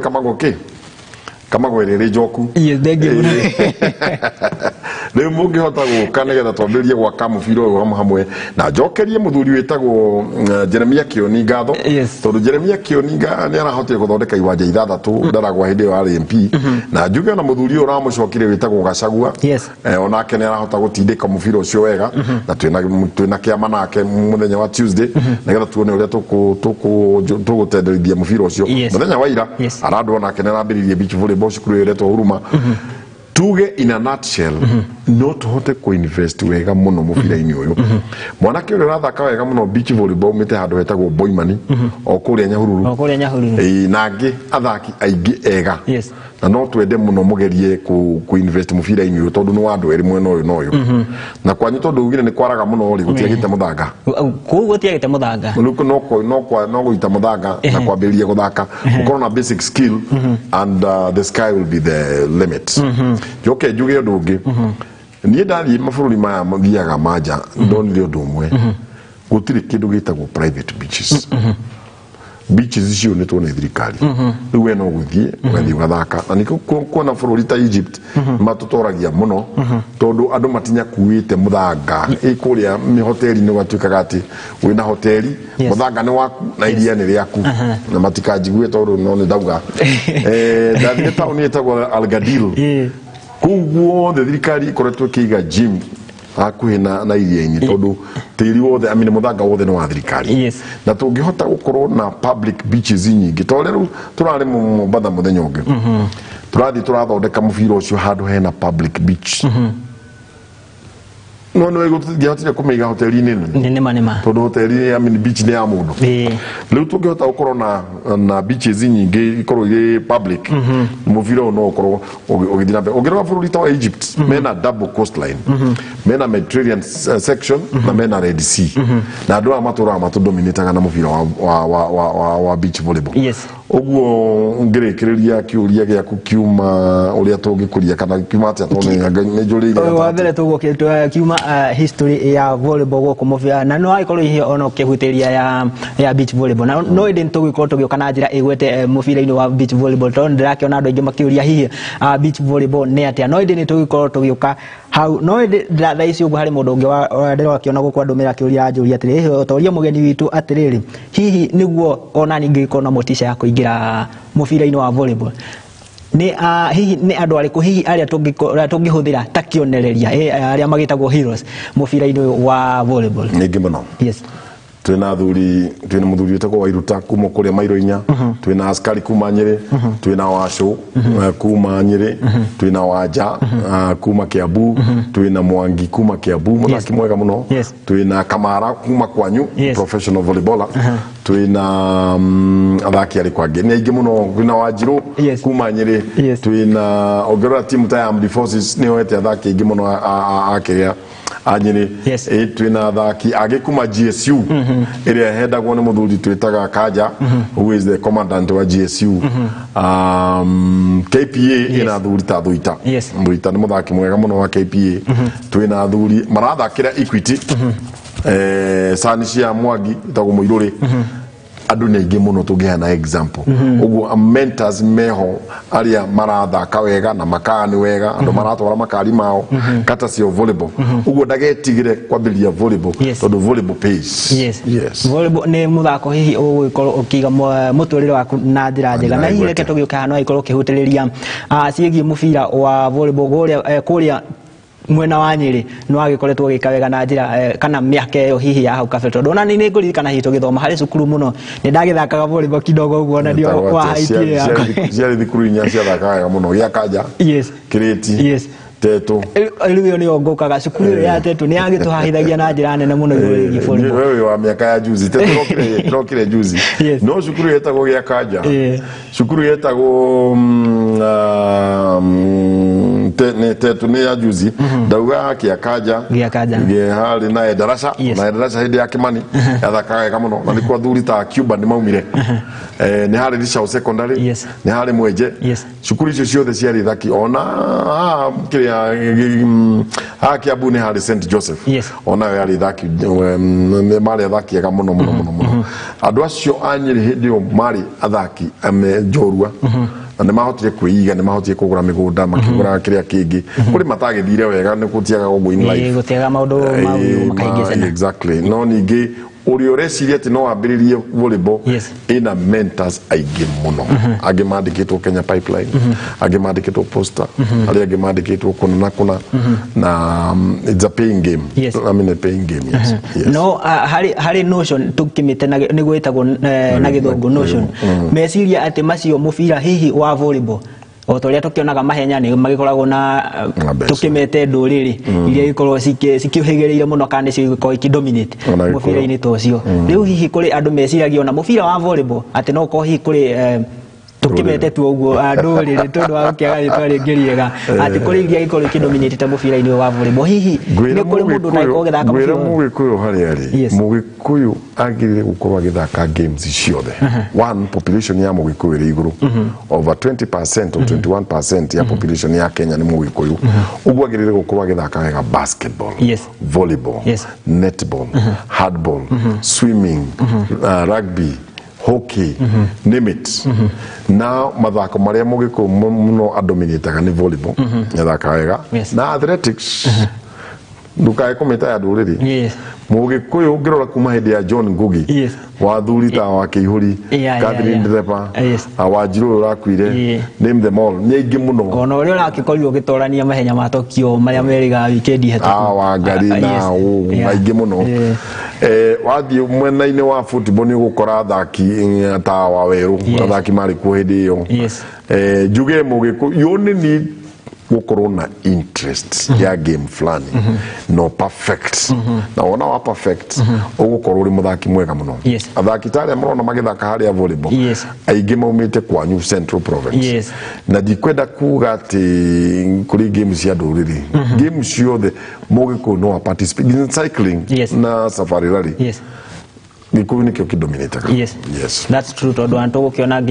kamago riri njoku Leo mungihota guka nigetha twambirie gwaka mubira uyu hamwe na njokerie muthuri witagwo Jeremia Kioni ngatho tondu Jeremia Kioni ni arahotire guthondeka iwanja ithathatu ndaragwa hindi yo ari MP na njuge na muthuri uramucokire witagwo Gacagua onake ni arahota gutindika mubira ucio wega na twina kiama nake muthenya wa Tuesday nigetha tuone uria tugutenderithia mubira ucio muthenya wa ira arandu onake ni arambiririe beach volleyball cukuru iretwo Huruma tuge in a nutshell no tuhote ku invest wega muno mubira-ini uyu mwanake uri rathaka wega muno beach volleyball mite handu hetagwo Boimani o kuria Nyahururu nangi athaki aingi ega na no twende muno mugerie ku invest mubira-ini uyu tondu ni wandu eri mwena uyu no uyu na kwanyu tondu ugire ni kwaraga muno ri gutiagite muthanga ku gutiagite muthanga no guita muthanga na kwambiria guthaka ukorwo na basic skill and the sky will be the limit joke njuge undu ungi ni ndathie mabururi maya muthiaga manja ndonire undu umwe gutire kindu gitagwo private beaches beaches icio ni tuone thirikari riu no guthie ugathie ugathaka na niko kuona bururi ta Egypt matutoragia muno tondu andu matinya kuite muthanga ikuria mi hoteli ni gwatuikaga ati wina hoteli muthanga ni waku na iria ni riaku na matikanjigue tondu no ni ndauga ndathie tauni etagwo Algadil kuguo thirikari ikoretwo kiiga gym akuhe na iria-ini tondu tiri wothe amine muthanga wothe ni wa thirikari na tungihota gukorwo na public beaches nyingi tondu riu turari Mombatha muthenya ungi turathi turathondeka mubira ucio handu hena public beach no gutire kumiga hoteli-ini nene tondu hoteli amine beach ni ya mundu riu tungihota gukorwo na beaches nyingi ikorwo iri public mubira no ukorwo ugithina be ugira bururi ta wa Egypt mena double coastline mena Mediterranean section na mena Red Sea na andu amatura matudominitaga na mubira wa beach volleyball uguo ngirikiriria kiuria giaku kiuma uria tungikuria kana kiuma atia tondu njurire wa mbere kiuma history ya volleyball goko mubira na no aikorwo ihe ono kihutiria ya beach volleyball no indi tugikorwo tugioka na njira igwete mubira-ini wa beach volleyball tondu ndirakiona andu aingi makiuria hihi beach volleyball ni atia no indi ni tugikorwo tugioka hau no indi thaa ici ugu hari mundu ungi ndirakiona guku andumira kiuria njuri atiri otoria mugeni witu atiriri hihi niguo ona ningi ikona motisha ya kuingira mubira-ini wa volleyball ni hihi ni andu ariku hihi aria tungihuthira ta kionereria aria magitagwo heroes mubira-ini wa volleyball ningi muno twina muthuri witagwo Wairuta kuma kuria Mairoinya twina askari kuma Nyeri twina Washu kuma Nyeri twina Wanja kuma Kiambu twina Mwangi kuma Kiambu muthaki mwega muno twina Kamara kuma kwanyu professional volleyballer twina athaki ari kwangi ni aingi muno twina Wanjiru kuma Nyeri twina Ogera team ta Armed Forces ni hoete athaki aingi muno akiria anyiri twina athaki agikuma GSU area hendagwo ni muthuri twitaga Kaja who is the commandant wa GSU KPA ina thuri ta thuita thuita ni muthaki mwega muno wa KPA twina thuri marathakira Equity Sani cia Mwangi itagwo Muiruri andu ni aingi muno tungiana example uguo mentors meho aria marathaka wega na makani wega andu maratwara makari mao kata cio volleyball uguo ndagetigire kwambiria volleyball tondu volleyball pays volleyball ni muthako hihi ugukorwo ukiga muturire waku na njira njega na hihi reke tugiuka no ikorwo kihutiriria ciigi mubira wa volleyball kuria mwena wa Nyeri no agikoretwo gikawega na njira kana miaka iyo hihi ya hau kabe tondu ona ni nguririkana hihi tugithoma hari cukuru muno ni ndagithakaga volleyball kidogo uguo na ndio kwa haitie yako ciari thukuru inya ciathakaga muno gia kanja kireti teto riu ni ongokaga cukuru ya teto ni agituhahithagia na njira nene muno igurigi volleyball wewe wa miaka ya juzi teto rokire juzi no cukuru yetagwo gia kanja cukuru yetagwo tetu ni ya juzi dauga kia kaja ge hali na darasa hidi ya kimani yathakaga kama no na kwa thuri ta Cuba ni maumire ni hali risha secondary ni hali mweje cukuru icio ciothe ciari thaki ona kiria Kiambu ni hali St Joseph ona yari thaki mari thaki kama muno andu acio anyiri hidi o mari athaki ame njorua na mahotire kuiga ni mahotire kugura migunda makigura kiria kingi kuri matagithire wega ni kutiaga go in life gutiaga maundu makaingicena exactly no ningi uri ureciria ati no ambiririe volleyball ina mentors aige muno age mandikitwo Kenya Pipeline age mandikitwo Posta ali age mandikitwo kuna na it's a paying game I mean a paying game no hari notion tukimite ni gwitagwo na githungu notion meciria ati macio mubira hihi wa volleyball otoria tukionaga mahenya ni magikoragwo na tukimete nduriri iria ikorwo cikiuhigireire muno kandi cio ikorwo ikidominate mubira-ini tocio riu hihi kuri andu meciragia ona mubira wa volleyball ati no ko hihi kuri tukimete tu uguo nduriri tondu wa kiaga ritwari ngiriega ati kuri iria ikorwo ikidominate mubira-ini wa volleyball hihi ni kuri mundu na ikorwo githaka mubira mugikuyu hari mugikuyu agire gukorwa githaka games ciothe one population ya mugikuyu ri iguru over 20% or 21% ya population ya Kenya ni mugikuyu uguo agire gukorwa githaka wega basketball volleyball netball handball swimming rugby hockey name it now mathako maria mugikuyu muno adominataga ni volleyball yathaka wega na athletics ndukae kometa ya nduriri mugikuyu ngirora kuma hindi ya John Ngugi wa thurita wa Kihuri Catherine Nderepa Wanjiru rakwire name them all ni aingi muno ona uri urakikorwo gitorania mahenya ma Tokyo maria meriga weekend hetuku wa ngari na aingi muno wathi mwena-ini wa football ni gukora athaki ta wa weru athaki mari ku hindi iyo juge mugikuyu ni gukorwo na interest ya game flani no perfect na ona wa perfect ugukorwo uri muthaki mwega muno athaki tare murona magithaka hari ya volleyball aingi maumite kwa New Central Province na dikwenda kuga ati kuri games ya nduriri games ciothe mugikuyu no participate in cycling na safari rally gikuyu nikio kidominate that's true tondu antu gukiona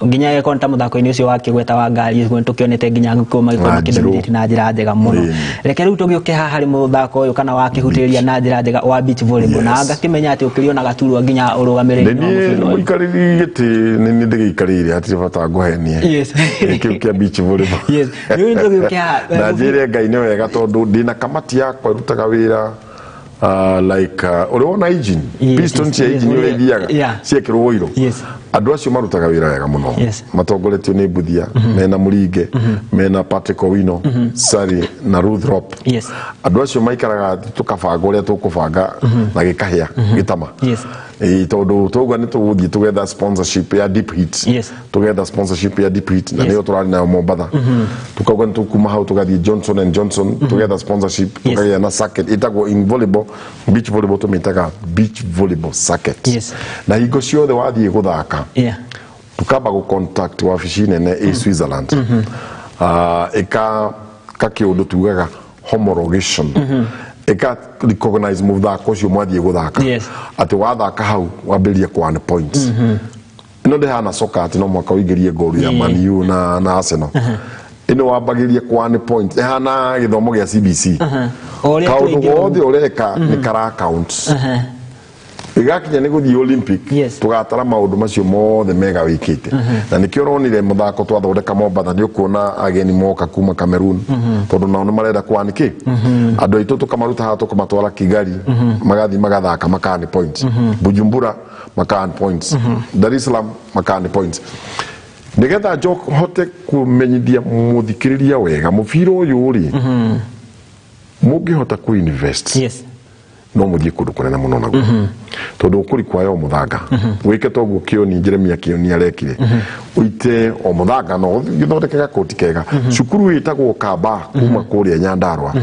nginya yekonta muthako-ini ucio wake gweta wa ngari gwe tukionete nginya ngiko magikoma kidominate na njira njega muno reke riu tugiuke haha hari muthako uyu kana wakihutiria na njira njega wa beach volleyball na ngakimenya ati ukiriona gaturwa nginya urugamiriri no ikariri giti ni ndigikarire ati bata nguhenie kiukia beach volleyball riu tugiuke haha na njire ngai ni wega tondu ndina kamati yakwa irutaga wira like uriona engine piston cia engine uri thiaga ciekirwo oiro andu acio marutaga wira wega muno matongoretio ni Buthia mena Muringe mena Patrick Owino Sari na Ruth Rop andu acio maikaraga tukabanga uria tukubanga na gikahia gitama tondu tugwa ni tuguthie together sponsorship ya Deep Heat together sponsorship ya Deep Heat na niyo turari na Mombatha tukauga ni tukuma hau tugathie Johnson and Johnson together sponsorship tukagia na circuit itagwo in volleyball beach volleyball tumitaga beach volleyball circuit na higo ciothe wathie guthaka tukamba go contact wabici nene Switzerland eka kakiundu tugaga homologation eka recognize muthako ucio mwathie guthaka ati wathaka hau wambirie kwa ni points ino ndihana soka ati no mwaka uingirie goal ya Man U na Arsenal ino wambagirie kwa ni points hana githomo gia CBC kaundu gothe ureka ni kara accounts igakinya ni guthii Olympic tugatara maundu macio mothe mega wikite na nikio ronire muthako twathondeka Mombasa ni ukuona ageni moka kuma Cameroon tondu nao marenda kwaniki andu aitu tukamaruta ha tukamatwara Kigali magathi magathaka makani points Bujumbura makani points Dar es Salaam makani points nigetha njok hote kumenyithia muthikiriria wega mubira uyu ri mungihota ku invest no muthie kundu kunene muno naguo tondu ukuri kwayo muthanga wike toguo kioni Jeremia kioni arekire uite o muthanga no githondeke gakoti kega cukuru itagwo Kamba kuma kuria Nyandarua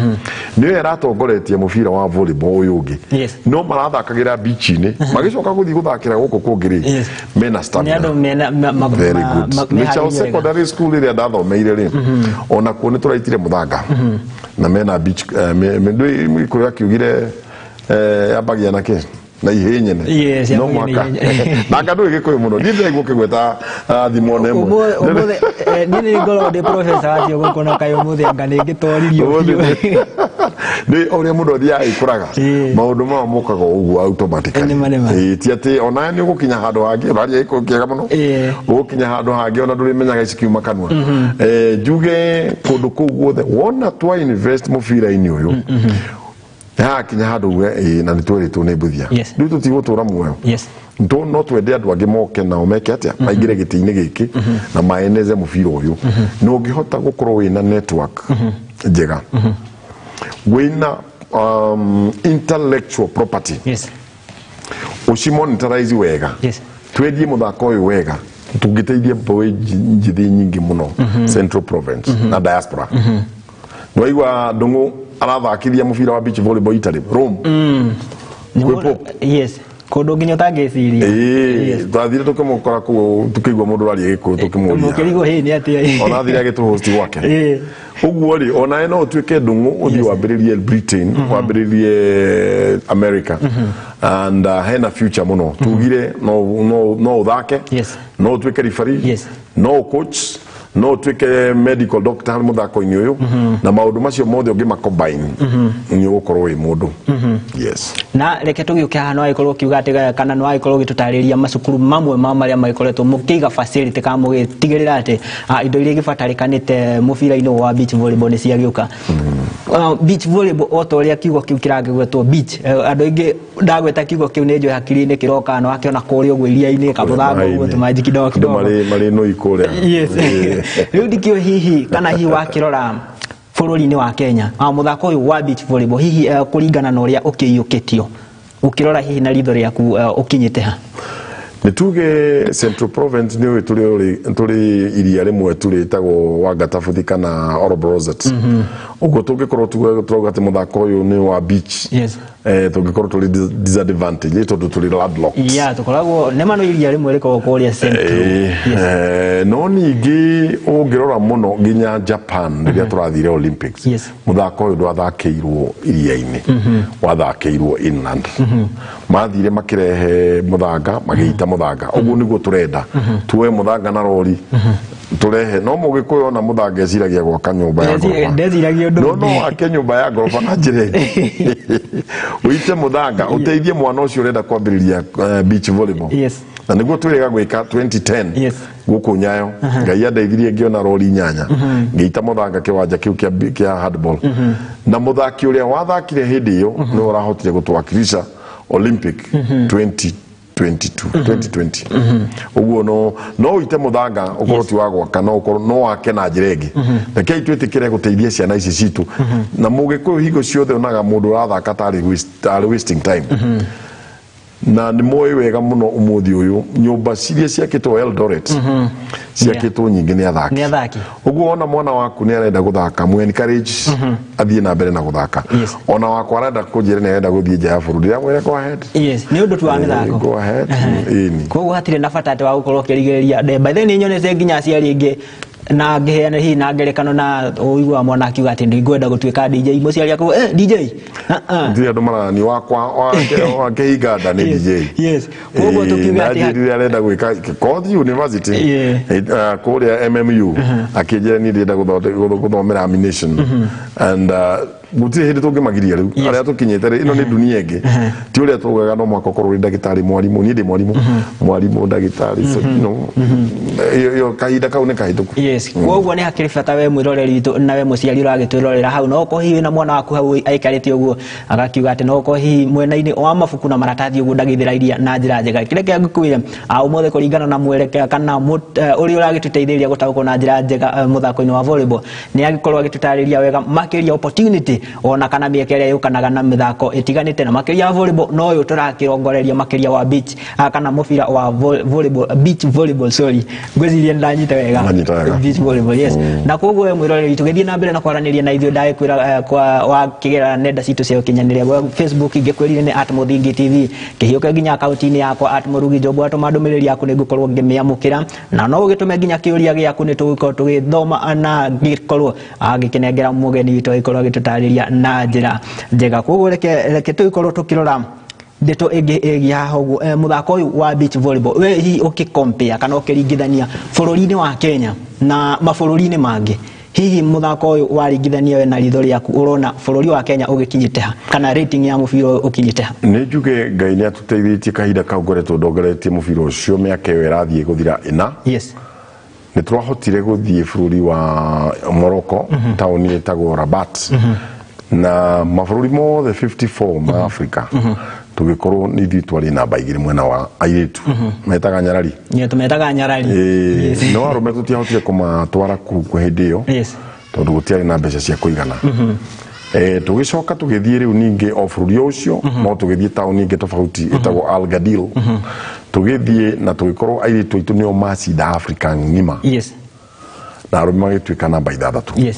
niyo eratongoretie mubira wa volleyball uyu ungi no marathakagira beach-ini magicoka guthii guthakira guku kungiri mena stamina very good Michao Secondary School ria ndathomeire ri ona kuo ni turaitire muthanga na mena beach me kuria kiugire abagia nake na ihenyene no mwaka na kandu gikuyu muno ndire gukigweta thimo nemo nini ngoro de professor atio gukona kayo muthe anga ni gitoririo ni oria mundu thia ikuraga maundu ma mukaga uguo automatically ti ati ona ni gukinya handu hangi raria ikukiega muno gukinya handu hangi ona nduri menyaga ikiuma kanwa njuge kundu kuu guothe wona twa invest mubira-ini uyu kinya handu na nitweritwo ni mbuthia riu tutigotura muoyo no twende andu angi moke nao meke atia maingire giti-ini giki na maeneze mubira uyu no ngihota gukorwo wina network njega wina intellectual property ucimonitarize wega twendie muthako uyu wega tungiteithia mboe njithi nyingi muno Central Province na diaspora waigwa ndungu arathakithia mubira wa beach volleyball Italy Rome kundu nginya tangeciria twathire tukimukora ku tukigwa mundu ari giku tukimuria mukirigo hi ni atia ona thire gitu host gwake uguo ri ona eno utuike ndungu uthi wambiririe Britain wambiririe America and hena future muno tugire no uthake no utuike referee no coach no tuike medical doctor muthako-ini uyu na maundu macio mothe ungi macombine ni ugukorwo wi mundu na reke tugiuke hano aikorwo kiuga atiga kana no aikorwo gitutariria macukuru mamwe ma maria maikoretwo mukiga facility ka mugitigirira ati indo iria gibatarikanite mubira-ini wa beach volleyball ni ciagiuka beach volleyball otoria kiugo kiu kirangigwetwo beach andu ingi ndagweta kiugo kiu ni njo hakiri-ini kiroka no akiona kuri uguo iria-ini kamuthanga uguo tumaji kidogo kidogo mari no ikuria riu dikio hihi kana hi wakirora bururi-ini wa Kenya muthako uyu wa beach volleyball hihi kuringana na uria ukiyukitio ukirora hihi na ritho riaku ukinyite ha nituge Central Province ni turi iria rimwe turitagwo Wangatabuthi kana Oroboroset uguo tungikorwo tuga ati muthako uyu ni wa beach tungikorwo turi disadvantage tondu turi landlocked tukoragwo nema no iria rimwe riko kuria Central no ningi ungirora muno nginya Japan riria turathire Olympics muthako uyu ndwathakiirwo iria-ini wathakiirwo inland mathire makirehe muthanga magiita muthanga uguo niguo turenda tuwe muthanga na rori turehe no mugikuyo na muthanga eciragia gwaka nyumba ya gorofa ndeciragia undu no ake nyumba ya gorofa na njire uite muthanga uteithie mwana ucio urenda kwambiriria beach volleyball na niguo twirega gwika 2010 guku Nyayo ngai andeithirie ngiona rori 8 ngiita muthanga kiwanja kiu kia handball na muthaki uria wathakire hindi iyo no urahotire gutwakirisha Olympic 2020 uguo no ite muthanga ukorwo ti wa gwaka no wake na njiregi reke itwitikire guteithia ciana ici citu na mugikuyu hingo ciothe onaga mundu urathaka tari wasting time na ni moyo wega muno umuthi uyu nyumba ciria ciakitwo Eldoret ciakitwo nyingi ni athaki uguo ona mwana waku ni arenda guthaka mu encourage athie na mbere na guthaka ona wakwa arenda kunjira ni arenda guthie nja ya bururi ya mwere go ahead ni undu tu wa mithako go ahead koguo hatire na bata ati wa gukorwo kirigiriria by then nyonese nginya ciari ingi na ngeheana hihi na ngerekano na uigwa mwana akiuga ati ndigwenda gutuika DJ muciari ako DJ ndio ndo mara ni wakwa wake iganda ni DJ koguo tukiuga ati ndio arenda gwika Coast University kuria MMU akijira ni ndenda guthomera ammunition and gutire hindi tungimagiria riu aria tukinyete ino ni dunia ingi ti uria tugaga no mwako korwo ndagitari mwarimu ni ndi mwarimu ndagitari so no yo kaida kaune kaituku yes koguo ni hakiri bata we mwiroreri witu na we muciari uragitwirorera hau no ko hiwi na mwana waku hau aikarite uguo agakiuga ati no ko hi mwena-ini wa mabuku na maratathi uguo ndagithirairia na njira njega kire kia ngukwire umuthe kuringana na mwerekea kana uri uragituteithĩrĩria gutaũkwo na njira njega muthako-ini wa volleyball ni agikorwo agitutariria wega makiria opportunity ona kana mieke ĩrĩa yũkanaga na mithako ĩtiganĩte na makiria volleyball no uyu turakirongoreria makiria wa beach kana mubira wa volleyball beach volleyball sorry ngwiciria ndanyite wega beach volleyball yes na koguo we mwiroreri tugithie na mbere na kwaraniria na ithuĩ ndakwira kwa wa kigera nenda citu cia ukinyanĩria gwa Facebook ingikwirire ni @Muthingi TV kihiuke nginya account-ini yakwa @Murugi Jobu atuma ndũmĩrĩri yaku nĩngũkorwo ngĩmĩamũkĩra na no ũgĩtume nginya kĩũria gĩaku nĩtũgũkorwo tũgĩthoma na ngĩkorwo agĩkĩnengera mũgeni witũ agĩkorwo agĩtũtarĩria na njĩra njega koguo reke tũgĩkorwo tũkĩrora ndeto ĩngĩ haha ũguo muthako ũyũ wa beach volleyball we hihi ũkĩcompare kana ũkĩringithania bũrũri-inĩ wa Kenya na mabũrũri-inĩ mangĩ hihi muthako ũyũ waringithania we na ritho rĩaku urona bũrũri wa Kenya ũgĩkinyĩte ha kana rating ya mũbira ũkinyĩte ha nĩ njuge Ngai nĩ atũteithĩtie kahinda kau ngoretwo ndongeretie mũbira ũcio mĩaka ĩyo ĩrathiĩ gũthira ĩna yes nĩ twahotire gũthiĩ bũrũri wa Morocco taũni ĩtagwo Rabat na mabũrũri mothe 54 ma Africa tugikorwo ni ithuĩ twarĩ namba igĩrĩ mwena wa airĩtu metaga nyarari tumetaga nyarari no arũme tũtiahotire kũmatwara kũu hĩndĩ ĩyo tondũ gũtiarĩ na mbeca cia kũigana tũgĩcoka tũgĩthiĩ rĩu ningĩ o bũrũri ũcio no tũgĩthiĩ taũni ingĩ tofauti ĩtagwo Algadil tũgĩthiĩ na tũgĩkorwo airĩtu aitũ nĩo macinda Africa ng'ima na arũme magĩtuĩka namba 6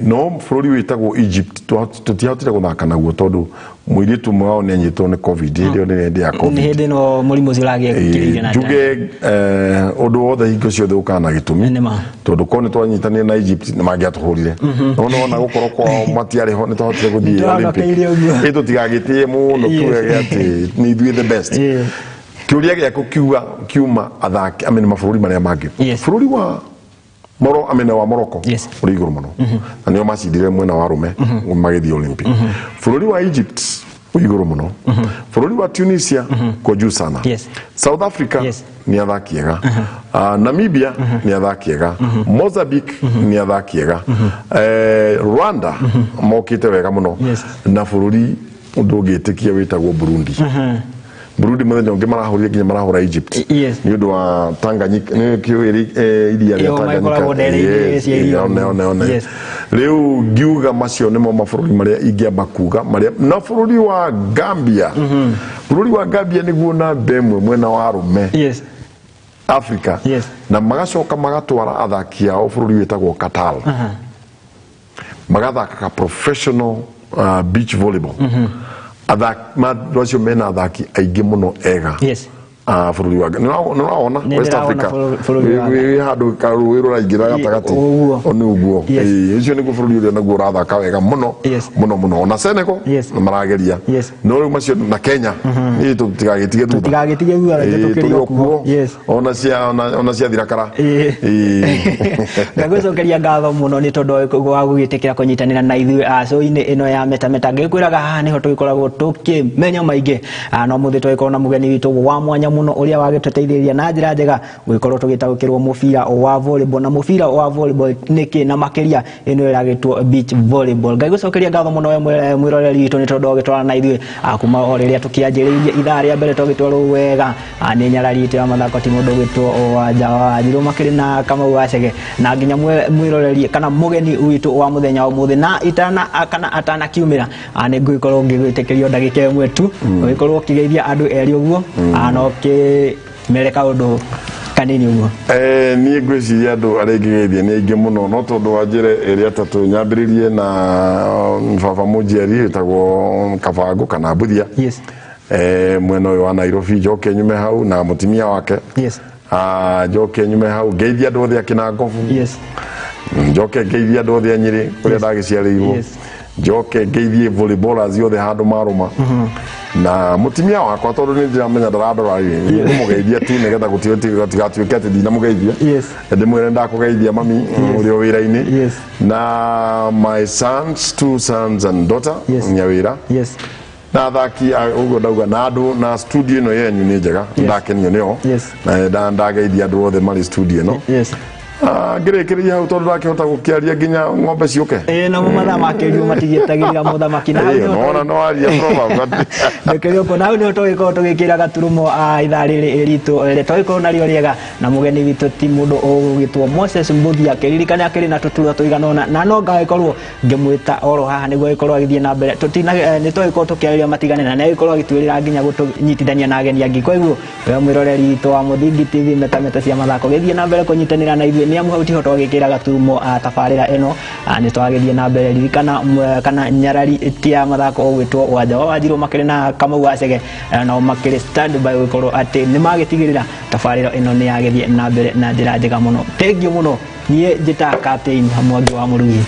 no bũrũri wĩtagwo Egypt tũtiahotire gũthaka naguo tondũ mũirĩtu ũmwe wao nĩ anyitwo nĩ covid hĩndĩ ya covid hĩndĩ no mũrimũ ũcio ũragĩkĩrĩire na njuge ũndũ wothe hingo ciothe ũkaga na gĩtũmi tondũ korwo nĩ twanyitanire na Egypt nĩ mangĩatũhũrire no ona gũkorwo kwao matiarĩ ho nĩ twahotire gũthiĩ Olympic tũtigagĩtĩe mũno tuge atĩ nĩ ithuĩ the best kĩũria gĩaku kiuma athaki amene mabũrũri marĩa mangĩ bũrũri wa amene wa Morocco uri iguru muno na nio macindire mwena wa rume magĩthiĩ Olympic bũrũri wa Egypt uri iguru muno bũrũri wa Tunisia ko juu sana South Africa ni athaki ega Namibia ni athaki ega Mozambique ni athaki ega Rwanda mokite wega muno na bũrũri ũndũ ũngĩtĩkia wĩtagwo Burundi mũthenya ũngĩ marahũrire nginya marahũra Egypt nĩ ũndũ wa Tanganyika nĩ iria rĩa Tanganyika rĩu ngiuga macio nĩmo mabũrũri marĩa ingĩamba kuga marĩa na bũrũri wa Gambia nĩguo na mbemwe mwena wa arũme Africa na magacoka magatwara athaki ao bũrũri wĩtagwo Qatar magathaka professional beach volleyball Athaki mena athaki aingĩ mũno ega bũrũri wa nĩũraona West Africa wĩ handũ karũĩ rũraingĩra gatagatĩ nĩ ũguo ũcio nĩguo bũrũri ũrĩa naguo ũrathaka wega mũno ona Senegal marageria no rĩu macio na Kenya tũtigagĩtige thutha tũrĩ kuo ona cia thirakara ngagũcokeria ngatho mũno nĩ tondũ wa gũgĩtĩkĩra kũnyitanĩra na ithuĩ show-inĩ ĩno ya Metameta ngĩkwĩraga haha nĩho tũgĩkoragwo tũkĩmenya maingĩ no mũthĩ tũgĩkorwo na mũgeni witũ wa mwanya muno uria wagĩtũteithĩrĩria na njĩra njega gũgĩkorwo tũgĩtaũkĩrwo mũbira wa volleyball na mũbira wa volleyball nĩkĩ na makĩria ĩno ĩragĩtwo beach volleyball ngagũcokeria ngatho mũno we mwĩroreri witũ nĩ tondũ ũgĩtwara na ithuĩ kuma o rĩrĩa tũkĩanjĩrĩirie ithaa rĩa mbere tũgĩtwarwo wega nĩ nyarari itũ ya mathako ti mũndũ ũgĩtwo wanja wa Njirũ makĩrĩ na Kamau Wacege na nginya mwĩroreri kana mũgeni witũ wa mũthenya ũmũthĩ na atana kiumĩra nĩ ngũgĩkorwo ngĩgwĩtĩkĩrio ndagĩka ĩmwe tu ũgĩkorwo ũkĩgeithia andũ erĩ ũguo no mereka ũndũ kanini ũguo niĩ ngwĩciria andũ arĩa ingĩgeithia nĩ aingĩ mũno no tondũ wa njĩra ĩrĩa tatũ nyambĩrĩrie na baba mũnjiari wĩtagwo Kabango kana Mbuthia mwena ũyũ wa Nairobi njoke nyume hau na mũtimia wake njoke nyume hau ngeithia andũ othe a Kinangofu njoke ngeithia andũ othe a Nyĩrĩ kũrĩa ndagĩciarĩirwo njoke ngeithie volleyballers yothe handu maruma na mutimia wakwa tondu ni ndiramenya ndaradora ni mugeithia tu nigetha gutigatuike ati ndina mugeithia ndimwire ndakugeithia mami uri o wira-ini na my sons, 2 sons and daughter nyawira na thaki ugo ndauga na andu na studio ino yenyu ni njega ndakenio nio na ndageithia andu othe mari studio ino ngirekeria hau tondu ndakihota gukiaria nginya ng'ombe ciuke na mathaa makirio matigietagirira muthamaki na no no aria proverb ndekerio ko nawe ni toiko tugikira gaturumo ithaa riri iritu toiko nario riega na mugeni witu ti mundu ugitwo Moses Mbuthi akiririkana akiri na tuturo tuiganona na no ngaikorwo ngimwita oro haha niguo ikorwo agithie na mbere tutina ni toiko tukiaria matigane na ikorwo agitwirira nginya gutunyitithania na ageni angi koguo we mwiroreri witu wa Muthigi TV Metameta cia Mathako githie na mbere kunyitanira na ithuĩ niamu hau tiho twagikira gaturumo tabarira ino ni twagithie na mbere ririkana kana nyarari tia Mathako ogwitwo wanja wa Wanjiru makiri na Kamau Acege na makiri stand by gukorwo ati ni magitigirira tabarira ino ni yagithie na mbere na njira njega muno thank you muno nie njita captain Mwangi wa Murugi.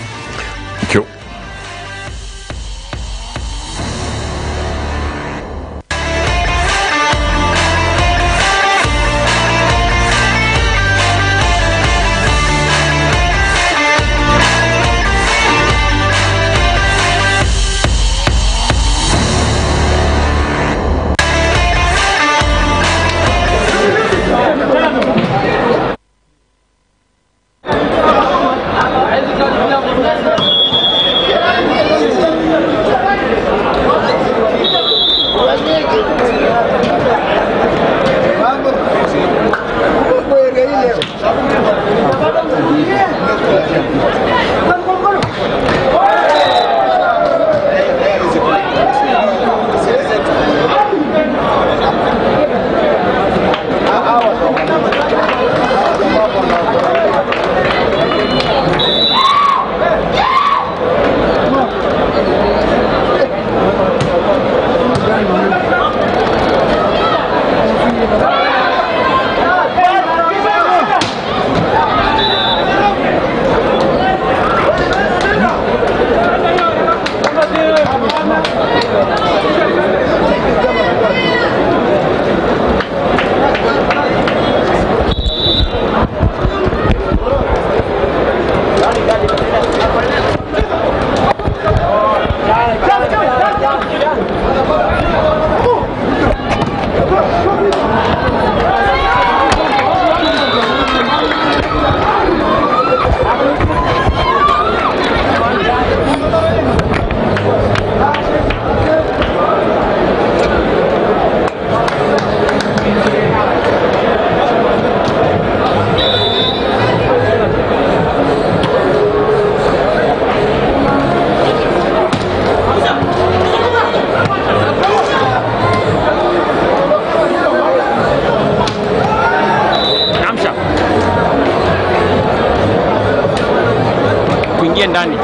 Ndani